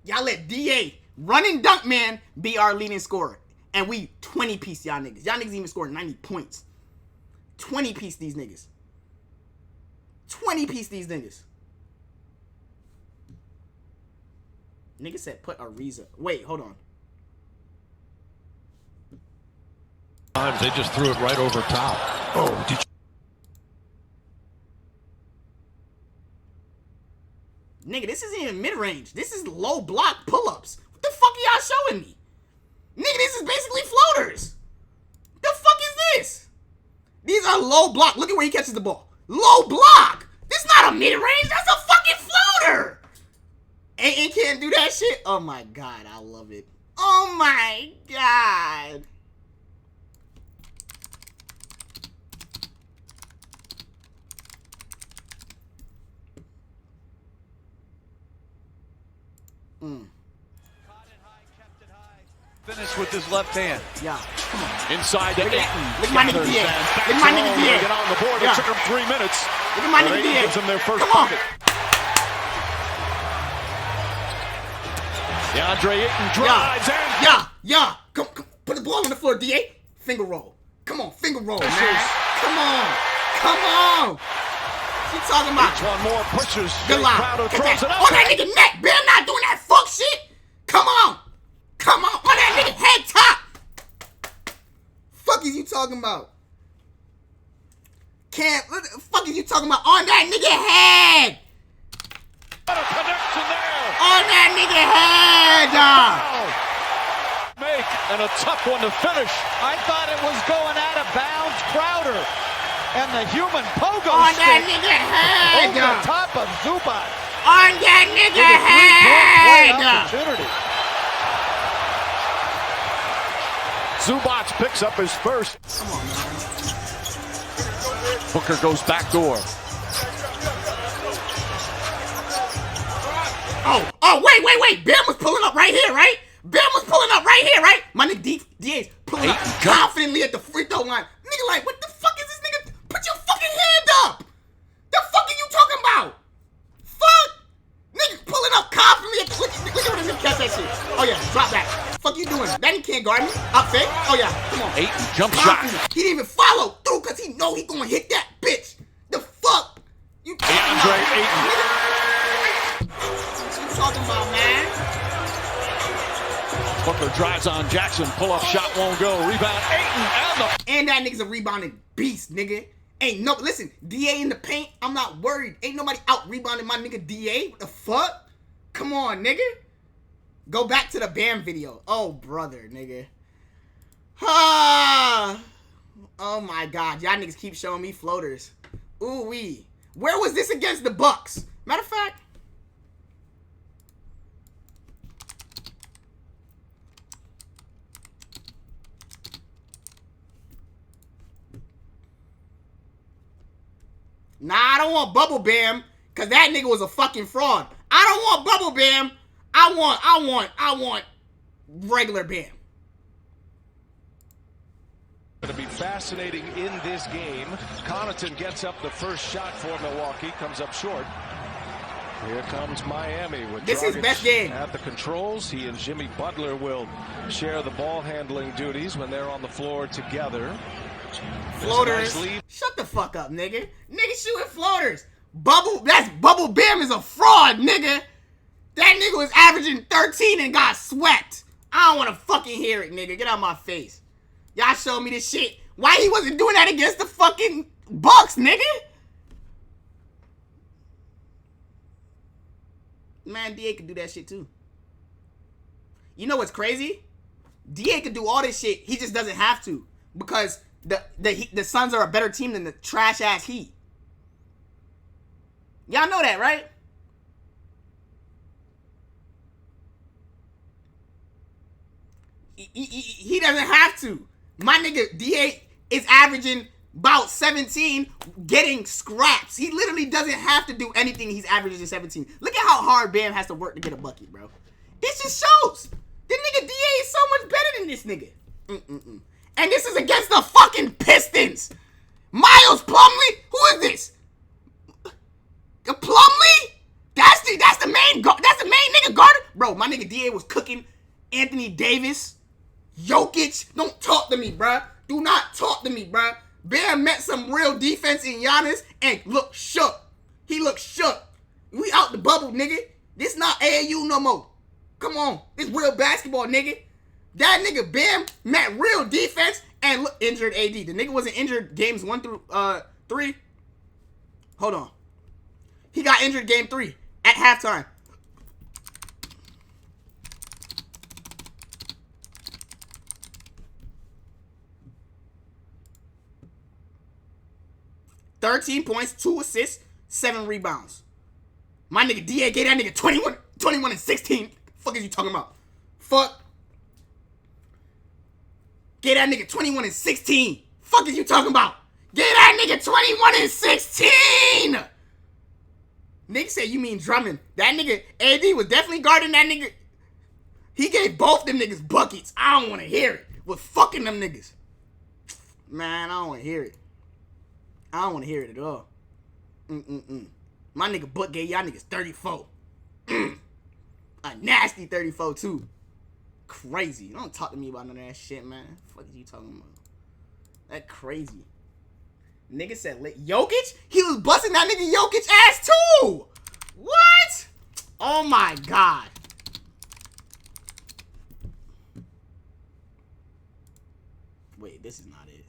Y'all let DA, run and dunk man, be our leading scorer. And we 20-piece y'all niggas. Y'all niggas even scored 90 points. 20-piece these niggas. 20-piece these niggas. Nigga said put Ariza. Wait, hold on. They just threw it right over top. Oh, did you... Nigga, this isn't even mid-range. This is low block pull-ups. What the fuck fuck are y'all showing me? Nigga, this is basically floaters. The fuck is this? These are low block. Look at where he catches the ball. Low block. This not a mid-range. That's a fucking floater. And can't do that shit? Oh my god, I love it. Oh my god. Finish with his left hand. Yeah, come on. Inside to Ayton. Look at my nigga DA. Look at my nigga DA. Get on the board. Yeah. It took him 3 minutes. Look at my nigga Ayton DA. gives them their first Come on. bucket. DeAndre Ayton drives and Yeah. Come, put the ball on the floor, DA. Finger roll. Come on, finger roll, man. Come on. What you talking about? Each one more pushes. Good line. Crowder Get throws that. it up. On that nigga neck. Bam not doing that fuck shit. Come on. On that nigga head top. Fuck is you talking about? What the fuck is you talking about? On that nigga head. What a connection there. On that nigga head. Make and a tough one to finish. I thought it was going out of bounds. Crowder and the human pogo On stick that nigga head. over the top of Zubac. On that nigga head. Opportunity. Zubac picks up his first. Come on, man. Booker goes back door. Oh, wait. Bam was pulling up right here, right? My nigga DA's pulling up confidently at the free throw line. Nigga, like, what the fuck is this nigga? Put your fucking hand up. The fuck are you talking about? Fuck. Nigga pulling up confidently at the... Look at this nigga catch that shit. Oh, yeah, drop that. Fuck you doing? That nigga can't guard me. Up fake. Oh, yeah, come on. Ayton jump shot. He didn't even follow through because he know he gonna hit that bitch. The fuck? You talking about? Ayton. What you talking about, man? Booker drives on Jackson. Pull-up shot won't go. Rebound Ayton and that nigga's a rebounding beast, nigga. Listen, DA in the paint, I'm not worried. Ain't nobody out rebounding my nigga DA. What the fuck? Come on, nigga. Go back to the Bam video. Oh, brother, nigga. Oh my god. Y'all niggas keep showing me floaters. Ooh wee. Where was this against the Bucks? Matter of fact. Nah, I don't want Bubble Bam, cause that nigga was a fucking fraud. I don't want Bubble Bam. I want regular Bam. Going to be fascinating in this game. Connaughton gets up the first shot for Milwaukee, comes up short. Here comes Miami with this is best game at the controls. He and Jimmy Butler will share the ball handling duties when they're on the floor together. Floaters. Nice. Shut the fuck up, nigga. Nigga shooting floaters. Bubble Bam is a fraud, nigga. That nigga was averaging 13 and got swept. I don't want to fucking hear it, nigga. Get out of my face. Y'all showed me this shit. Why he wasn't doing that against the fucking Bucks, nigga? Man, DA could do that shit too. You know what's crazy? DA could do all this shit. He just doesn't have to. Because the Suns are a better team than the trash-ass Heat. Y'all know that, right? He doesn't have to. My nigga DA is averaging about 17, getting scraps. He literally doesn't have to do anything. He's averaging 17. Look at how hard Bam has to work to get a bucket, bro. This just shows. The nigga DA is so much better than this nigga. And this is against the fucking Pistons. Miles Plumlee? Who is this? Plumlee? That's the main nigga guard. Bro, my nigga DA was cooking Anthony Davis, Jokic. Don't talk to me, bruh. Do not talk to me, bruh. Bam met some real defense in Giannis and looked shook. He looked shook. We out the bubble, nigga. This not AAU no more. Come on. This real basketball, nigga. That nigga Bam met real defense and look, injured AD. The nigga wasn't injured games 1 through 3. Hold on. He got injured game 3 at halftime. 13 points, 2 assists, 7 rebounds. My nigga DA gave that nigga 21 and 16. Fuck is you talking about? Fuck. Gave that nigga 21 and 16. Fuck is you talking about? Gave that nigga 21 and 16. Nigga said you mean Drummond. That nigga, AD was definitely guarding that nigga. He gave both them niggas buckets. I don't want to hear it. Was fucking them niggas. Man, I don't want to hear it. I don't want to hear it at all. My nigga Buck gave y'all niggas 34. A nasty 34 too. Crazy. Don't talk to me about none of that shit, man. What are you talking about? That crazy. Nigga said Jokic? He was busting that nigga Jokic ass too. What? Oh my God. Wait, this is not it.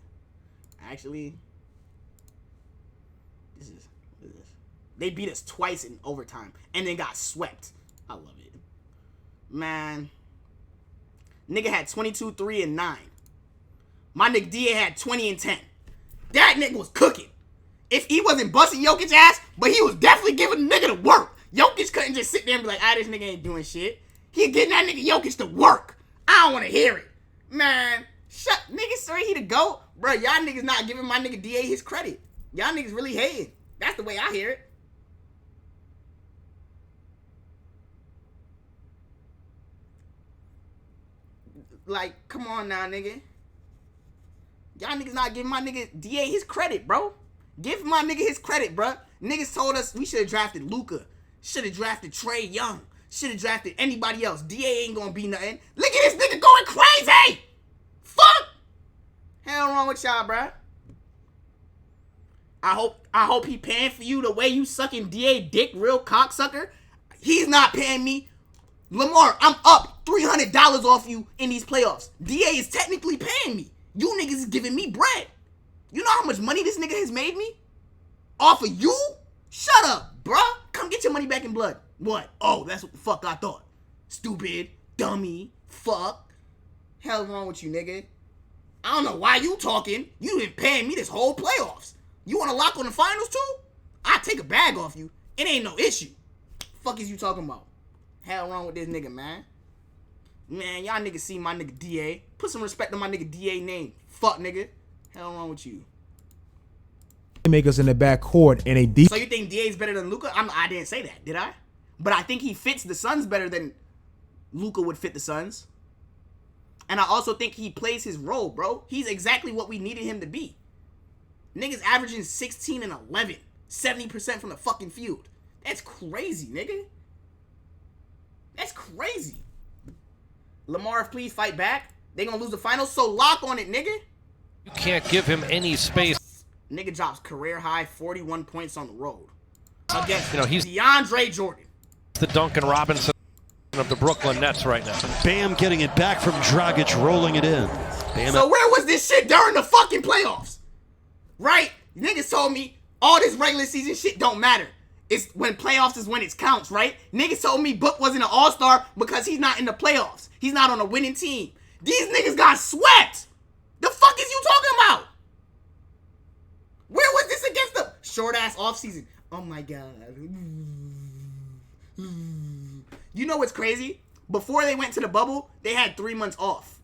Actually, what is this? They beat us twice in overtime and then got swept. I love it. Man. Nigga had 22, 3, and 9. My nigga DA had 20 and 10. That nigga was cooking. If he wasn't busting Jokic ass, but he was definitely giving the nigga to work. Jokic couldn't just sit there and be like, this nigga ain't doing shit. He getting that nigga Jokic to work. I don't want to hear it. Man, niggas say he the GOAT. Bro, y'all niggas not giving my nigga DA his credit. Y'all niggas really hating. That's the way I hear it. Like, come on now, nigga. Y'all niggas not giving my nigga DA his credit, bro. Give my nigga his credit, bro. Niggas told us we should have drafted Luka. Should have drafted Trae Young. Should have drafted anybody else. DA ain't gonna be nothing. Look at this nigga going crazy. Fuck. Hell wrong with y'all, bro. I hope he paying for you the way you sucking DA dick, real cocksucker. He's not paying me. Lamar, I'm up $300 off you in these playoffs. DA is technically paying me. You niggas is giving me bread. You know how much money this nigga has made me? Off of you? Shut up, bruh. Come get your money back in blood. What? Oh, that's what the fuck I thought. Stupid, dummy, fuck. Hell wrong with you, nigga? I don't know why you talking. You been paying me this whole playoffs. You want to lock on the finals too? I'll take a bag off you. It ain't no issue. Fuck is you talking about? Hell wrong with this nigga, man. Man, y'all niggas see my nigga DA. Put some respect on my nigga DA name. Fuck, nigga. Hell wrong with you? Make us in the back court and a deep. So you think DA is better than Luka? I didn't say that, did I? But I think he fits the Suns better than Luka would fit the Suns. And I also think he plays his role, bro. He's exactly what we needed him to be. Niggas averaging 16 and 11. 70% from the fucking field. That's crazy, nigga. That's crazy. Lamar, please fight back. They gonna lose the finals, so lock on it, nigga. You can't give him any space. Nigga drops career high 41 points on the road. Against he's DeAndre Jordan. The Duncan Robinson of the Brooklyn Nets right now. Bam getting it back from Dragic, rolling it in. Bam. So where was this shit during the fucking playoffs? Right? Niggas told me all this regular season shit don't matter. It's when playoffs is when it counts, right? Niggas told me Book wasn't an all-star because he's not in the playoffs. He's not on a winning team. These niggas got swept. The fuck is you talking about? Where was this against the short-ass offseason? Oh my God. You know what's crazy? Before they went to the bubble, they had 3 months off.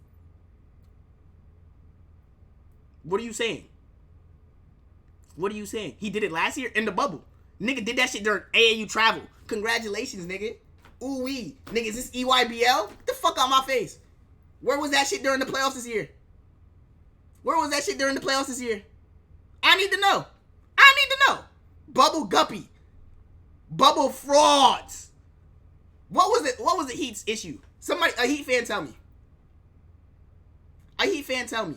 What are you saying? What are you saying? He did it last year in the bubble. Nigga did that shit during AAU travel. Congratulations, nigga. Ooh-wee. Nigga, is this EYBL? Get the fuck out my face. Where was that shit during the playoffs this year? Where was that shit during the playoffs this year? I need to know. I need to know. Bubble guppy. Bubble frauds. What was it? What was the Heat's issue? Somebody, a Heat fan tell me. A Heat fan tell me.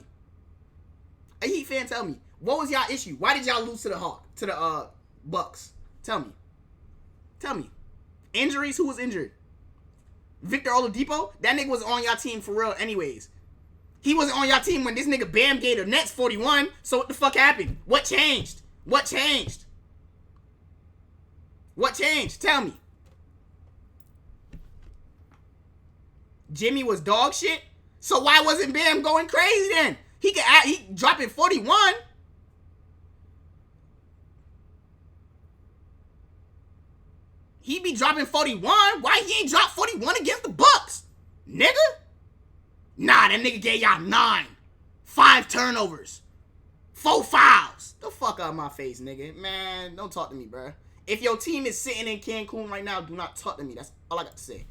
A Heat fan tell me. What was y'all issue? Why did y'all lose to the Bucks? Tell me. Tell me. Injuries? Who was injured? Victor Oladipo? That nigga was on y'all team for real anyways. He wasn't on y'all team when this nigga Bam gave the Nets 41. So what the fuck happened? What changed? What changed? What changed? Tell me. Jimmy was dog shit? So why wasn't Bam going crazy then? He dropping 41. He be dropping 41. Why he ain't drop 41 against the Bucks? Nigga? Nah, that nigga gave y'all 9. 5 turnovers. 4 fouls. The fuck out of my face, nigga. Man, don't talk to me, bruh. If your team is sitting in Cancun right now, do not talk to me. That's all I got to say.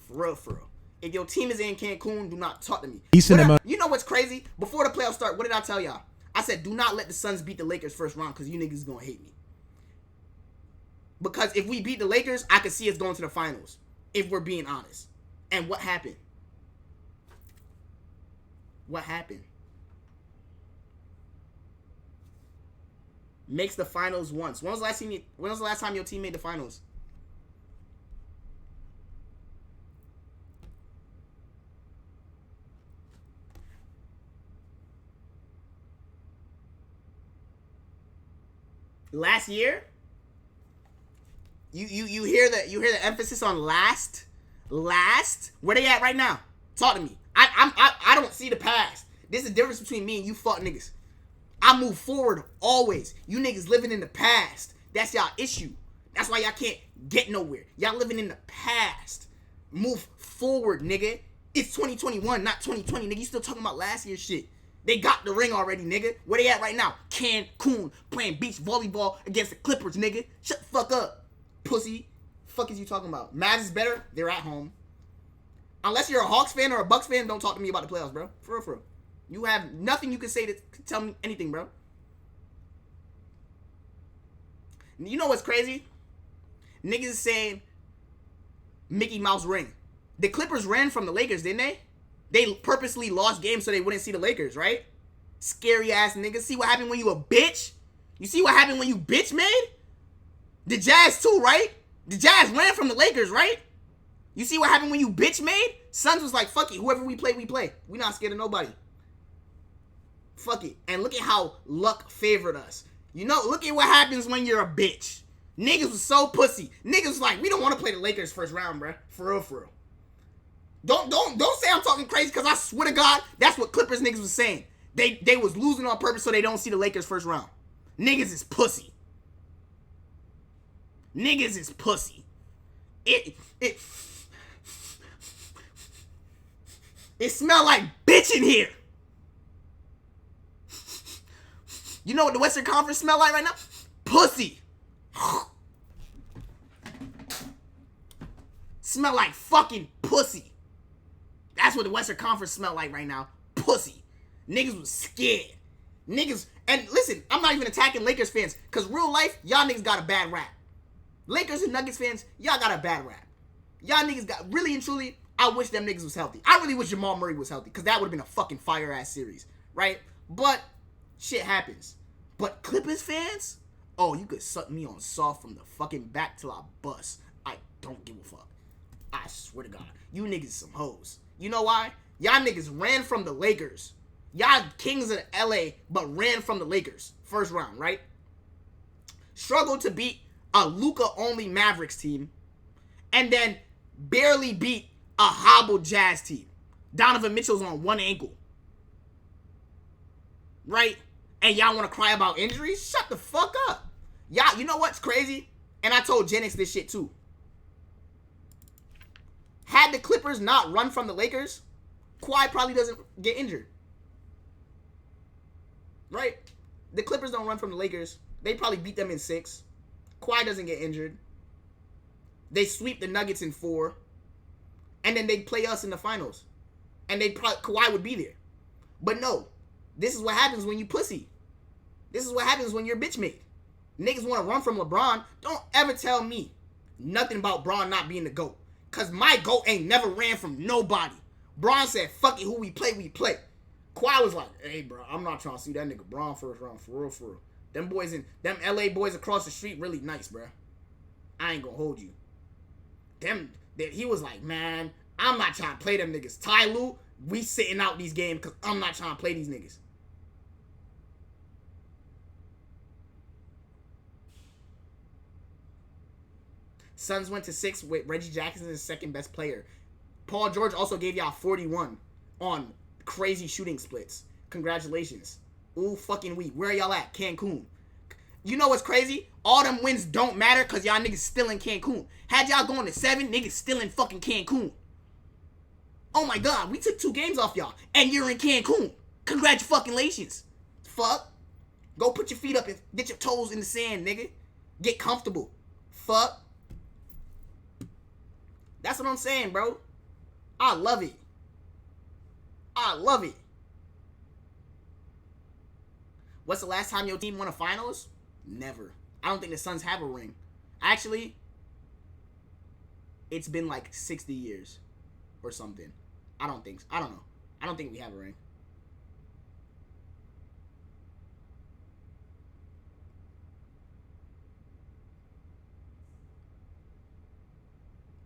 For real, for real. If your team is in Cancun, do not talk to me. You know what's crazy? Before the playoffs start, what did I tell y'all? I said, do not let the Suns beat the Lakers first round because you niggas gonna hate me. Because if we beat the Lakers, I could see us going to the finals. If we're being honest. And what happened? What happened? Makes the finals once. When was the last time your team made the finals? Last year? You hear the emphasis on last? Where they at right now? Talk to me. I don't see the past. This is the difference between me and you fuck niggas. I move forward always. You niggas living in the past. That's y'all issue. That's why y'all can't get nowhere. Y'all living in the past. Move forward, nigga. It's 2021, not 2020, nigga. You still talking about last year's shit. They got the ring already, nigga. Where they at right now? Cancun, playing beach volleyball against the Clippers, nigga. Shut the fuck up, pussy. Fuck is you talking about? Mavs is better. They're at home. Unless you're a Hawks fan or a Bucks fan, don't talk to me about the playoffs, bro. For real, for real. You have nothing you can say to tell me anything, bro. You know what's crazy? Niggas is saying Mickey Mouse ring. The Clippers ran from the Lakers, didn't they? They purposely lost games so they wouldn't see the Lakers, right? Scary ass niggas. See what happened when you a bitch? You see what happened when you bitch made? The Jazz too, right? The Jazz ran from the Lakers, right? You see what happened when you bitch made? Suns was like, fuck it. Whoever we play, we play. We not scared of nobody. Fuck it. And look at how luck favored us. You know, look at what happens when you're a bitch. Niggas was so pussy. Niggas was like, we don't want to play the Lakers first round, bruh. For real, for real. Don't say I'm talking crazy, because I swear to God, that's what Clippers niggas was saying. They was losing on purpose so they don't see the Lakers first round. Niggas is pussy. Niggas is pussy. It smell like bitch in here. You know what the Western Conference smell like right now? Pussy. Smell like fucking pussy. That's what the Western Conference smell like right now. Pussy. Niggas was scared. Niggas, and listen, I'm not even attacking Lakers fans, because real life, y'all niggas got a bad rap. Lakers and Nuggets fans, y'all got a bad rap. Y'all niggas got, really and truly, I wish them niggas was healthy. I really wish Jamal Murray was healthy, because that would have been a fucking fire-ass series, right? But shit happens. But Clippers fans, oh, you could suck me on soft from the fucking back till I bust. I don't give a fuck. I swear to God. You niggas some hoes. You know why? Y'all niggas ran from the Lakers. Y'all kings of LA, but ran from the Lakers. First round, right? Struggled to beat a Luka-only Mavericks team. And then barely beat a hobbled Jazz team. Donovan Mitchell's on one ankle. Right? And y'all want to cry about injuries? Shut the fuck up. Y'all, you know what's crazy? And I told Jennings this shit too. Had the Clippers not run from the Lakers, Kawhi probably doesn't get injured. Right? The Clippers don't run from the Lakers. They probably beat them in 6. Kawhi doesn't get injured. They sweep the Nuggets in 4. And then they play us in the finals. And Kawhi would be there. But no. This is what happens when you pussy. This is what happens when you're bitch made. Niggas want to run from LeBron. Don't ever tell me nothing about Bron not being the GOAT. Because my GOAT ain't never ran from nobody. Bron said, fuck it, who we play, we play. Kawhi was like, hey, bro, I'm not trying to see that nigga Bron first round, for real, for real. Them LA boys across the street really nice, bro. I ain't gonna hold you. He was like, man, I'm not trying to play them niggas. Ty Lue, we sitting out these games because I'm not trying to play these niggas. Suns went to 6 with Reggie Jackson as second best player. Paul George also gave y'all 41 on crazy shooting splits. Congratulations. Ooh, fucking weak. Where are y'all at? Cancun. You know what's crazy? All them wins don't matter because y'all niggas still in Cancun. Had y'all going to 7, niggas still in fucking Cancun. Oh my God, we took 2 games off y'all, and you're in Cancun. Congratulations. Fuck. Go put your feet up and get your toes in the sand, nigga. Get comfortable. Fuck. That's what I'm saying, bro. I love it. I love it. What's the last time your team won a finals? Never. I don't think the Suns have a ring. Actually, it's been like 60 years or something. I don't think so. I don't know. I don't think we have a ring.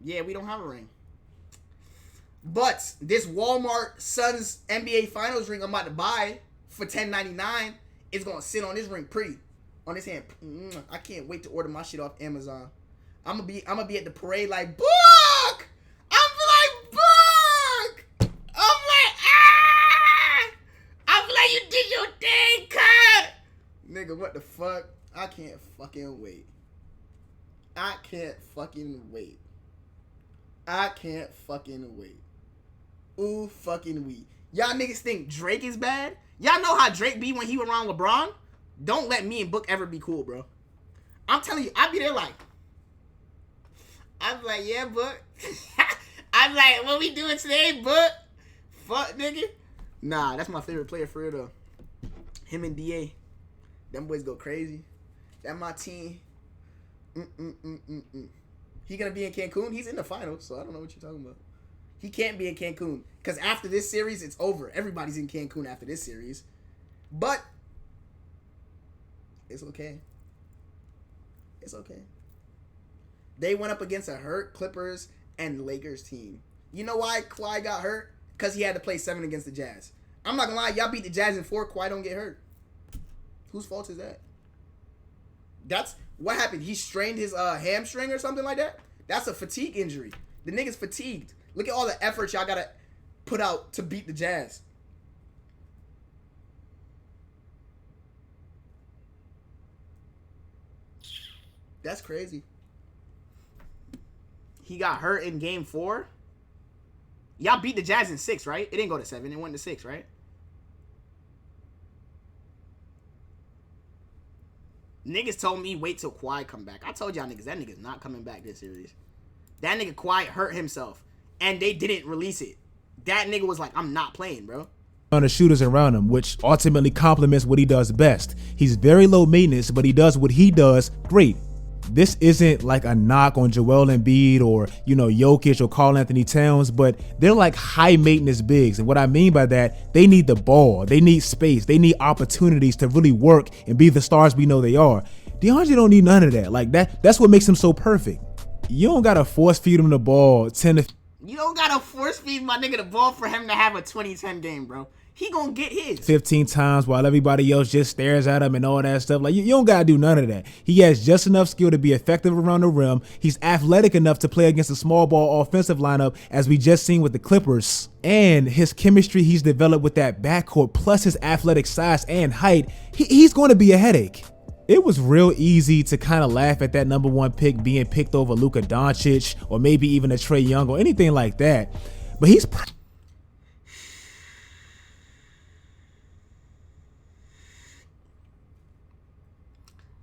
Yeah, we don't have a ring. But this Walmart Suns NBA Finals ring I'm about to buy for $10.99 is going to sit on this ring pretty. On this hand. I can't wait to order my shit off Amazon. I'm gonna be at the parade like, book! I'm like, book! I'm like, ah! I'm like, you did your thing, cut! Nigga, what the fuck? I can't fucking wait. I can't fucking wait. I can't fucking wait. Ooh, fucking wee. Y'all niggas think Drake is bad? Y'all know how Drake be when he around LeBron? Don't let me and Book ever be cool, bro. I'm telling you, I be there like, I'm like, yeah, Book. I'm like, what we doing today, Book? Fuck, nigga. Nah, that's my favorite player for real, though. Him and DA. Them boys go crazy. That my team. He gonna be in Cancun? He's in the finals, so I don't know what you're talking about. He can't be in Cancun, because after this series, it's over. Everybody's in Cancun after this series. But it's okay. It's okay. They went up against a hurt Clippers and Lakers team. You know why Kawhi got hurt? Because he had to play 7 against the Jazz. I'm not gonna lie, y'all beat the Jazz in 4, Kawhi don't get hurt. Whose fault is that? That's what happened. He strained his hamstring or something like that. That's a fatigue injury. The nigga's fatigued. Look at all the effort y'all gotta put out to beat the Jazz. That's crazy. He got hurt in game 4. Y'all beat the Jazz in 6, right? It didn't go to 7. It went to 6, right? Niggas told me wait till Kawhi come back. I told y'all niggas that nigga's not coming back this series. That nigga Kawhi hurt himself, and they didn't release it. That nigga was like, I'm not playing, bro. On the shooters around him, which ultimately complements what he does best. He's very low maintenance, but he does what he does great. This isn't like a knock on Joel Embiid or, Jokic or Karl Anthony Towns, but they're like high maintenance bigs. And what I mean by that, they need the ball, they need space, they need opportunities to really work and be the stars we know they are. DeAndre don't need none of that. Like that's what makes him so perfect. You don't gotta force feed him the ball 10 to. You don't gotta force feed my nigga the ball for him to have a 2010 game, bro. He gonna get his 15 times while everybody else just stares at him and all that stuff. Like you don't gotta do none of that. He has just enough skill to be effective around the rim. He's athletic enough to play against a small ball offensive lineup, as we just seen with the Clippers. And his chemistry he's developed with that backcourt, plus his athletic size and height, he's going to be a headache. It was real easy to kind of laugh at that number 1 pick being picked over Luka Doncic or maybe even a Trae Young or anything like that. But he's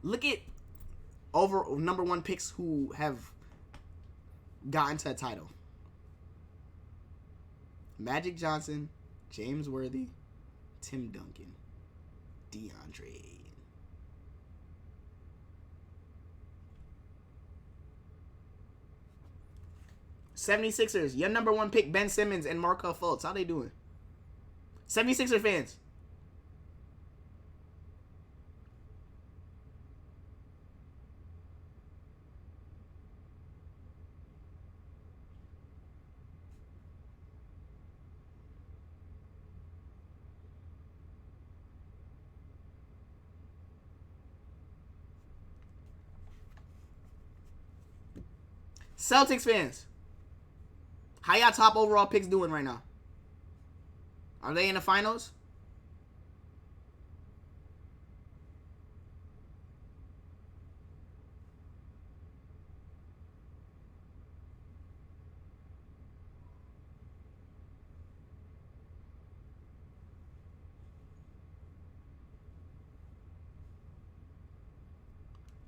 look at over number 1 picks who have gotten to a title. Magic Johnson, James Worthy, Tim Duncan, DeAndre. 76ers, your number 1 pick, Ben Simmons and Markelle Fultz. How they doing? 76er fans. Celtics fans. How y'all top overall picks doing right now? Are they in the finals?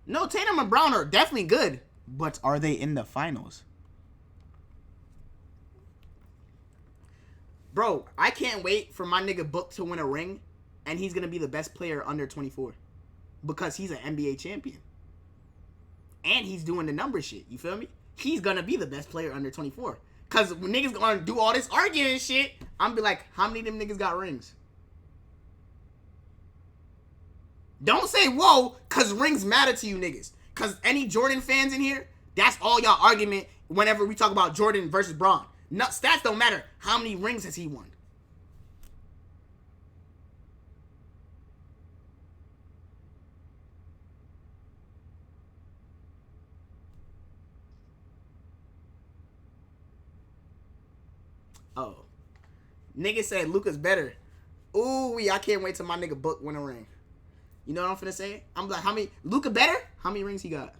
No, Tatum and Brown are definitely good, but are they in the finals? Bro, I can't wait for my nigga Book to win a ring, and he's gonna be the best player under 24 because he's an NBA champion, and he's doing the number shit. You feel me? He's gonna be the best player under 24 because when niggas gonna do all this arguing and shit, I'm be like, how many of them niggas got rings? Don't say whoa, cause rings matter to you niggas. Cause any Jordan fans in here, that's all y'all argument whenever we talk about Jordan versus Braun. No, stats don't matter. How many rings has he won? Oh. Nigga said Luka's better. Ooh, I can't wait till my nigga Book win a ring. You know what I'm finna say? I'm like, how many? Luka better? How many rings he got?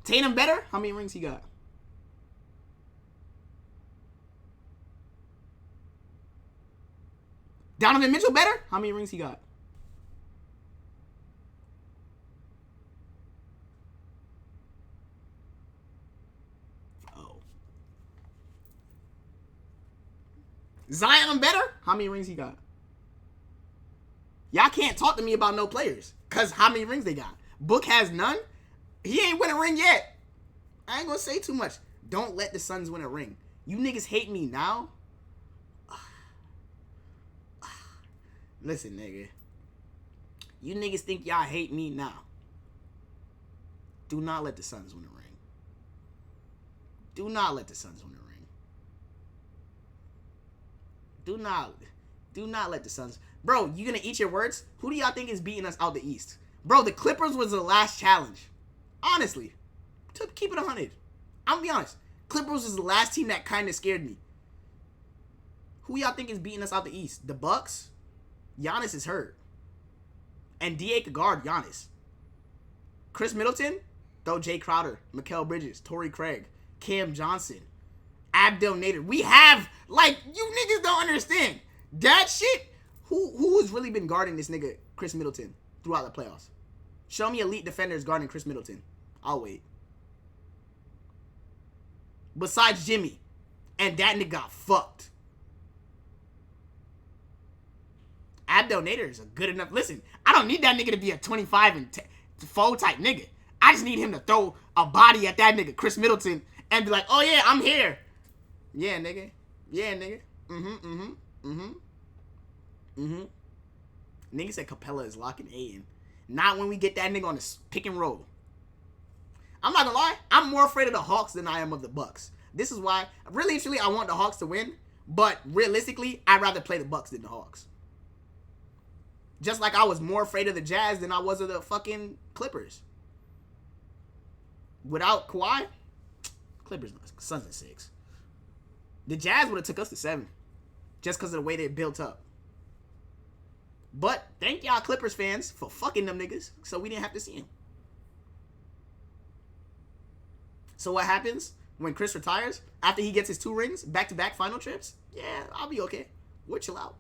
Tatum better? How many rings he got? Donovan Mitchell better? How many rings he got? Oh. Zion better? How many rings he got? Y'all can't talk to me about no players. Because how many rings they got? Book has none? He ain't win a ring yet. I ain't gonna say too much. Don't let the Suns win a ring. You niggas hate me now? Listen, nigga. You niggas think y'all hate me now. Do not let the Suns win a ring. Do not let the Suns win a ring. Do not let the Suns. Bro, you gonna eat your words? Who do y'all think is beating us out the East? Bro, the Clippers was the last challenge. Honestly. To keep it 100. I'm gonna be honest. Clippers was the last team that kind of scared me. Who y'all think is beating us out the East? The Bucks? Giannis is hurt. And D.A. could guard Giannis. Chris Middleton? Throw Jay Crowder, Mikal Bridges, Torrey Craig, Cam Johnson, Abdel Nader. We have, like, you niggas don't understand. That shit? Who has really been guarding this nigga, Chris Middleton, throughout the playoffs? Show me elite defenders guarding Chris Middleton. I'll wait. Besides Jimmy. And that nigga got fucked. Abdel Nader is a good enough. Listen, I don't need that nigga to be a 25 and 4 type nigga. I just need him to throw a body at that nigga, Chris Middleton, and be like, oh yeah, I'm here. Yeah, nigga. Yeah, nigga. Nigga said Capella is locking A in. Not when we get that nigga on the pick and roll. I'm not gonna lie. I'm more afraid of the Hawks than I am of the Bucks. This is why, really and truly, I want the Hawks to win. But realistically, I'd rather play the Bucks than the Hawks. Just like I was more afraid of the Jazz than I was of the fucking Clippers. Without Kawhi, Clippers, Suns at 6. The Jazz would have took us to 7. Just because of the way they built up. But thank y'all Clippers fans for fucking them niggas so we didn't have to see him. So what happens when Chris retires? After he gets his 2 rings, back-to-back final trips? Yeah, I'll be okay. We'll chill out.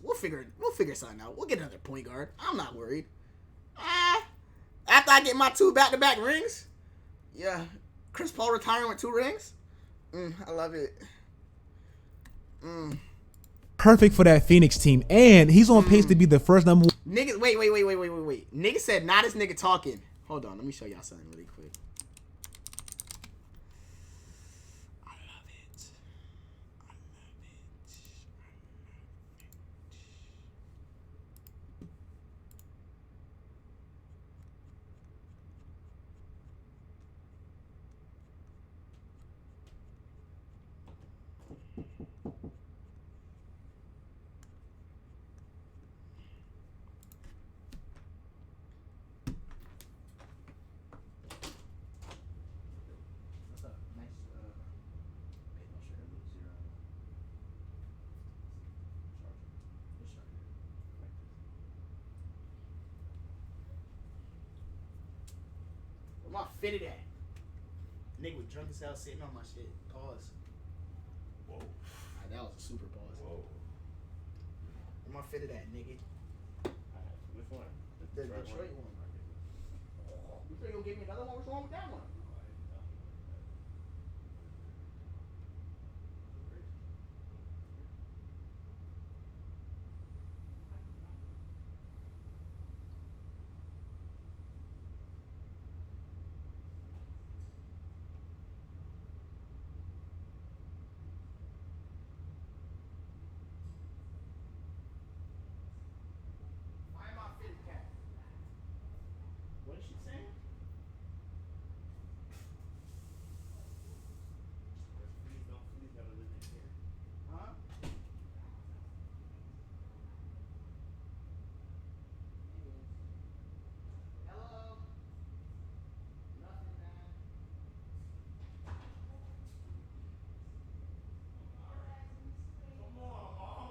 We'll figure something out. We'll get another point guard. I'm not worried. After I get my 2 back-to-back rings? Yeah. Chris Paul retiring with 2 rings? I love it. Perfect for that Phoenix team. And he's on pace to be the first number 1. Nigga, wait. Nigga said not this nigga talking. Hold on, let me show y'all something really quick. I love it. Where my fitted at? Nigga was drunk as hell sitting on my shit. Pause. Whoa. That was a super pause. Whoa. Where my fitted at, nigga? Which one? The Detroit one. You said you'll give me another one? What's wrong with that one? What is she saying? Huh? Hello? Nothing, man. Come on, Mom.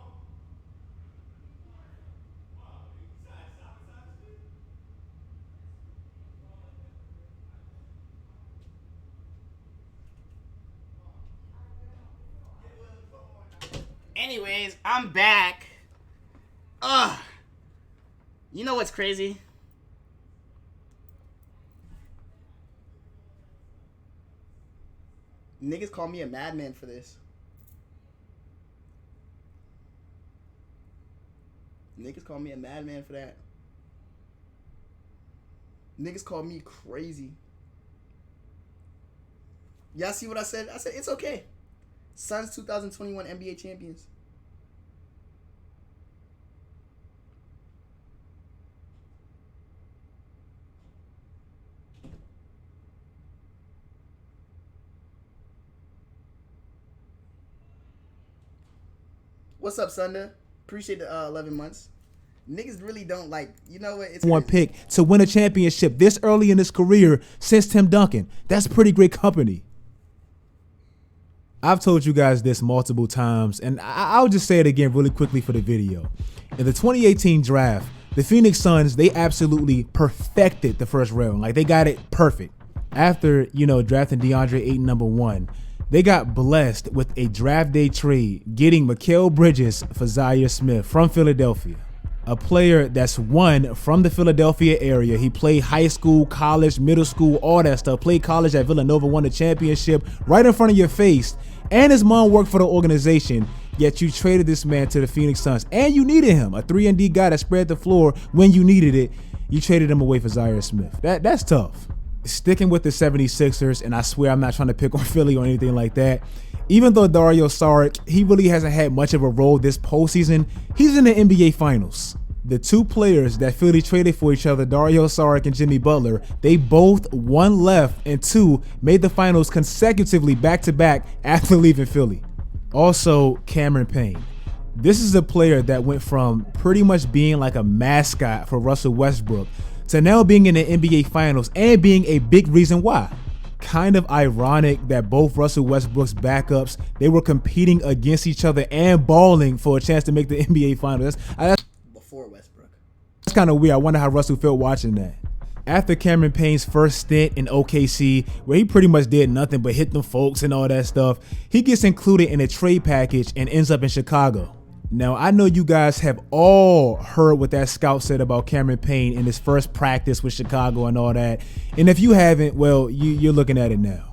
Anyways, I'm back. Ugh. You know what's crazy? Niggas call me a madman for this. Niggas call me a madman for that. Niggas call me crazy. Y'all see what I said? I said it's okay. Suns 2021 NBA champions. What's up, Sunda? Appreciate the 11 months. Niggas really don't like, you know what? It's one crazy. pick to win a championship this early in his career since Tim Duncan. That's pretty great company. I've told you guys this multiple times, and I'll just say it again really quickly for the video. In the 2018 draft, the Phoenix Suns, they absolutely perfected the first round. Like, they got it perfect. After, drafting DeAndre Ayton #1, they got blessed with a draft day trade, getting Mikal Bridges for Zaire Smith from Philadelphia. A player that's one from the Philadelphia area. He played high school, college, middle school, all that stuff. Played college at Villanova, won the championship right in front of your face. And his mom worked for the organization, yet you traded this man to the Phoenix Suns. And you needed him, a 3-and-D guy that spread the floor when you needed it. You traded him away for Zaire Smith. That's tough. Sticking with the 76ers, and I swear I'm not trying to pick on Philly or anything like that. Even though Dario Saric, he really hasn't had much of a role this postseason, he's in the NBA Finals. The two players that Philly traded for each other, Dario Saric and Jimmy Butler, they both, one left and two, made the finals consecutively back-to-back after leaving Philly. Also, Cameron Payne. This is a player that went from pretty much being like a mascot for Russell Westbrook to now being in the NBA Finals and being a big reason why. Kind of ironic that both Russell Westbrook's backups, they were competing against each other and balling for a chance to make the NBA Finals. Before Westbrook. That's kind of weird. I wonder how Russell felt watching that. After Cameron Payne's first stint in OKC, where he pretty much did nothing but hit them folks and all that stuff, he gets included in a trade package and ends up in Chicago. Now, I know you guys have all heard what that scout said about Cameron Payne in his first practice with Chicago and all that. And if you haven't, well, you're looking at it now.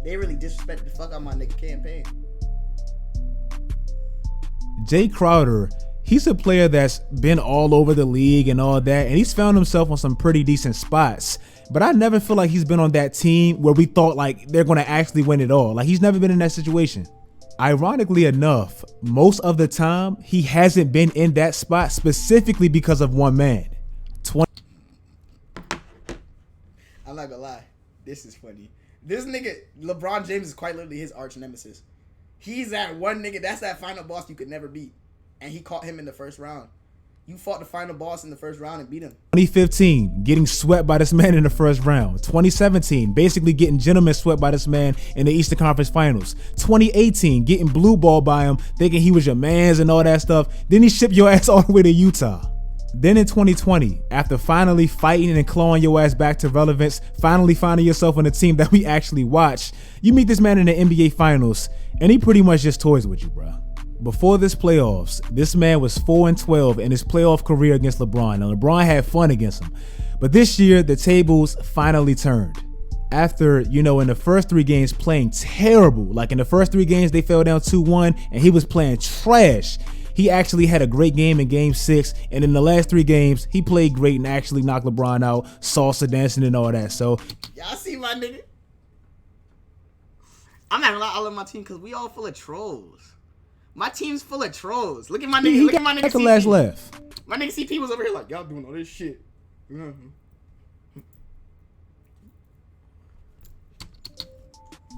They really disrespected the fuck out of my nigga campaign. Jay Crowder, he's a player that's been all over the league and all that, and he's found himself on some pretty decent spots. But I never feel like he's been on that team where we thought like they're going to actually win it all. Like, he's never been in that situation. Ironically enough, most of the time, he hasn't been in that spot specifically because of one man. I'm not gonna lie. This is funny. This nigga, LeBron James, is quite literally his arch nemesis. He's that one nigga, that's that final boss you could never beat. And he caught him in the first round. You fought the final boss in the first round and beat him. 2015, getting swept by this man in the first round. 2017, basically getting gentlemen swept by this man in the Eastern Conference Finals. 2018, getting blue ball by him, thinking he was your mans and all that stuff. Then he shipped your ass all the way to Utah. Then in 2020, after finally fighting and clawing your ass back to relevance, finally finding yourself on a team that we actually watch, you meet this man in the NBA Finals, and he pretty much just toys with you, bro. Before this playoffs, this man was 4-12 in his playoff career against LeBron. Now, LeBron had fun against him. But this year, the tables finally turned. After, in the first 3 games playing terrible, like in the first 3 games, they fell down 2-1, and he was playing trash. He actually had a great game in game 6, and in the last 3 games, he played great and actually knocked LeBron out, salsa dancing and all that. So, y'all see my nigga? I'm not gonna lie, I love my team because we all full of trolls. My team's full of trolls. Look at my nigga. Look at my nigga. That's the last laugh. My nigga CP was over here like, y'all doing all this shit.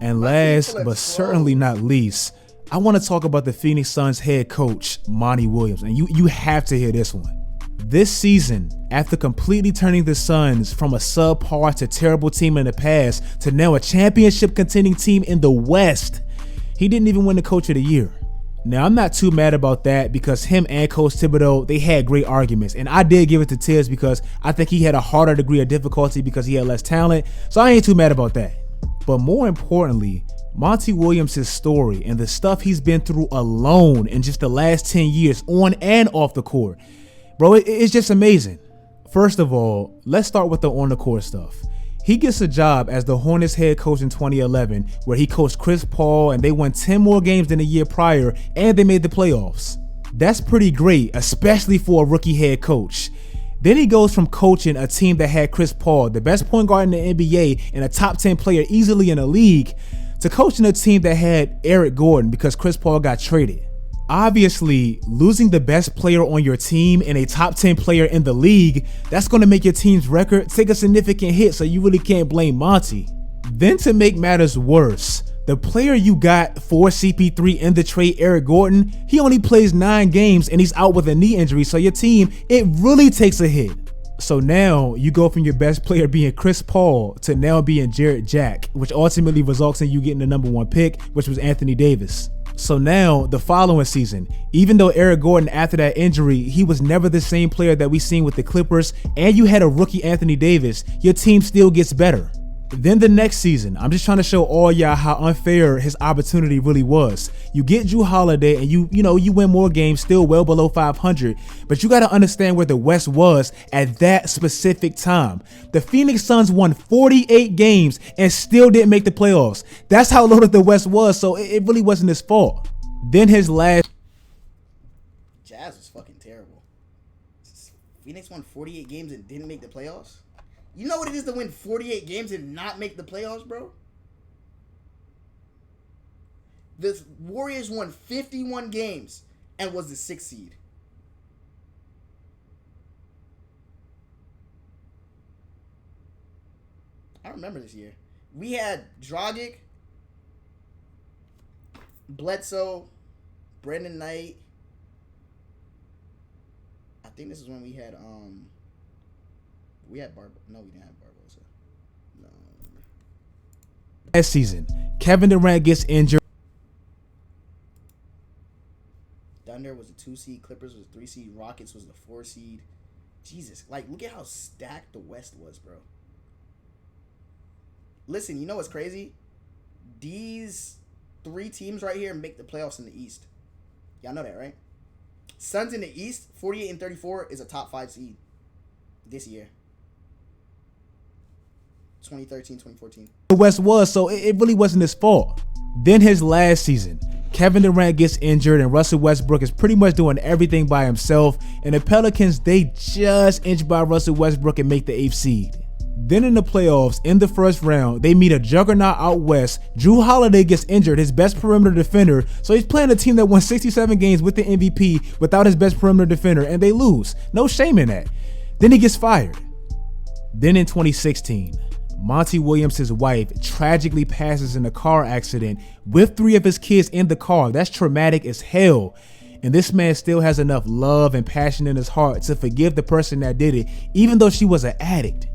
And last but certainly not least, I want to talk about the Phoenix Suns head coach, Monty Williams. And you have to hear this one. This season, after completely turning the Suns from a subpar to terrible team in the past to now a championship contending team in the West, he didn't even win the Coach of the Year. Now, I'm not too mad about that because him and Coach Thibodeau, they had great arguments. And I did give it to Tibbs because I think he had a harder degree of difficulty because he had less talent. So I ain't too mad about that. But more importantly, Monty Williams' story and the stuff he's been through alone in just the last 10 years on and off the court. Bro, it's just amazing. First of all, let's start with the on the court stuff. He gets a job as the Hornets head coach in 2011, where he coached Chris Paul and they won 10 more games than the year prior and they made the playoffs. That's pretty great, especially for a rookie head coach. Then he goes from coaching a team that had Chris Paul, the best point guard in the NBA and a top 10 player easily in the league, to coaching a team that had Eric Gordon because Chris Paul got traded. Obviously, losing the best player on your team and a top 10 player in the league, that's going to make your team's record take a significant hit, so you really can't blame Monty. Then to make matters worse, the player you got for CP3 in the trade, Eric Gordon, he only plays 9 games and he's out with a knee injury, so your team, it really takes a hit. So now you go from your best player being Chris Paul to now being Jarrett Jack, which ultimately results in you getting the #1 pick, which was Anthony Davis. So now the following season, even though Eric Gordon after that injury, he was never the same player that we seen with the Clippers, and you had a rookie Anthony Davis, your team still gets better. Then the next season, I'm just trying to show all y'all how unfair his opportunity really was. You get Jrue Holiday and you win more games, still well below 500, but you got to understand where the West was at that specific time. The Phoenix Suns won 48 games and still didn't make the playoffs. That's how loaded the West was, so it really wasn't his fault. Then his last... Jazz was fucking terrible. Phoenix won 48 games and didn't make the playoffs? You know what it is to win 48 games and not make the playoffs, bro? The Warriors won 51 games and was the 6th seed. I remember this year. We had Dragic, Bledsoe, Brendan Knight. I think this is when we had we didn't have Barbosa. No. Last season, Kevin Durant gets injured. Thunder was a 2 seed, Clippers was a 3 seed, Rockets was the 4 seed. Jesus, look at how stacked the West was, bro. Listen, you know what's crazy? These 3 teams right here make the playoffs in the East. Y'all know that, right? Suns in the East, 48 and 34 is a top 5 seed this year. 2013, 2014. The West was, so it really wasn't his fault. Then his last season, Kevin Durant gets injured and Russell Westbrook is pretty much doing everything by himself, and the Pelicans, they just inch by Russell Westbrook and make the 8th seed. Then in the playoffs, in the first round, they meet a juggernaut out west. Jrue Holiday gets injured, his best perimeter defender, so he's playing a team that won 67 games with the MVP without his best perimeter defender, and they lose. No shame in that. Then he gets fired. Then in 2016, Monty Williams' wife tragically passes in a car accident with 3 of his kids in the car. That's traumatic as hell. And this man still has enough love and passion in his heart to forgive the person that did it, even though she was an addict.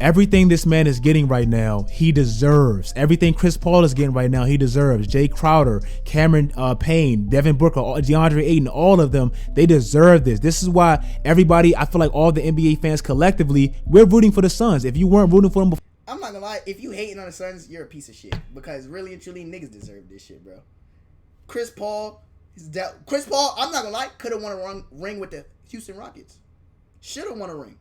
Everything this man is getting right now, he deserves. Everything Chris Paul is getting right now, he deserves. Jay Crowder, Cameron Payne, Devin Booker, DeAndre Ayton, all of them, they deserve this. This is why everybody, I feel like all the NBA fans collectively, we're rooting for the Suns. If you weren't rooting for them before, I'm not gonna lie, if you hating on the Suns, you're a piece of shit. Because really and truly, niggas deserve this shit, bro. Chris Paul, I'm not gonna lie, could have won a ring with the Houston Rockets. Should have won a ring.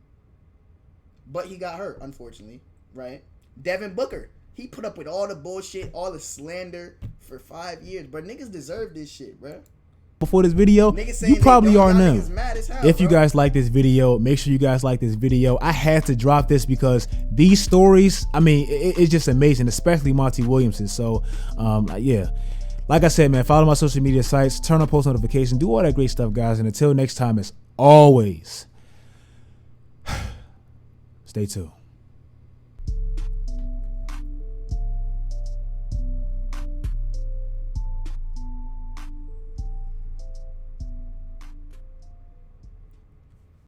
But he got hurt, unfortunately, right? Devin Booker, he put up with all the bullshit, all the slander for 5 years. But niggas deserve this shit, bro. Before this video, you probably are now. If you guys like this video, make sure you guys like this video. I had to drop this because these stories, I mean, it's just amazing, especially Monty Williamson. So, yeah. Like I said, man, follow my social media sites, turn on post notifications, do all that great stuff, guys. And until next time, as always, stay tuned.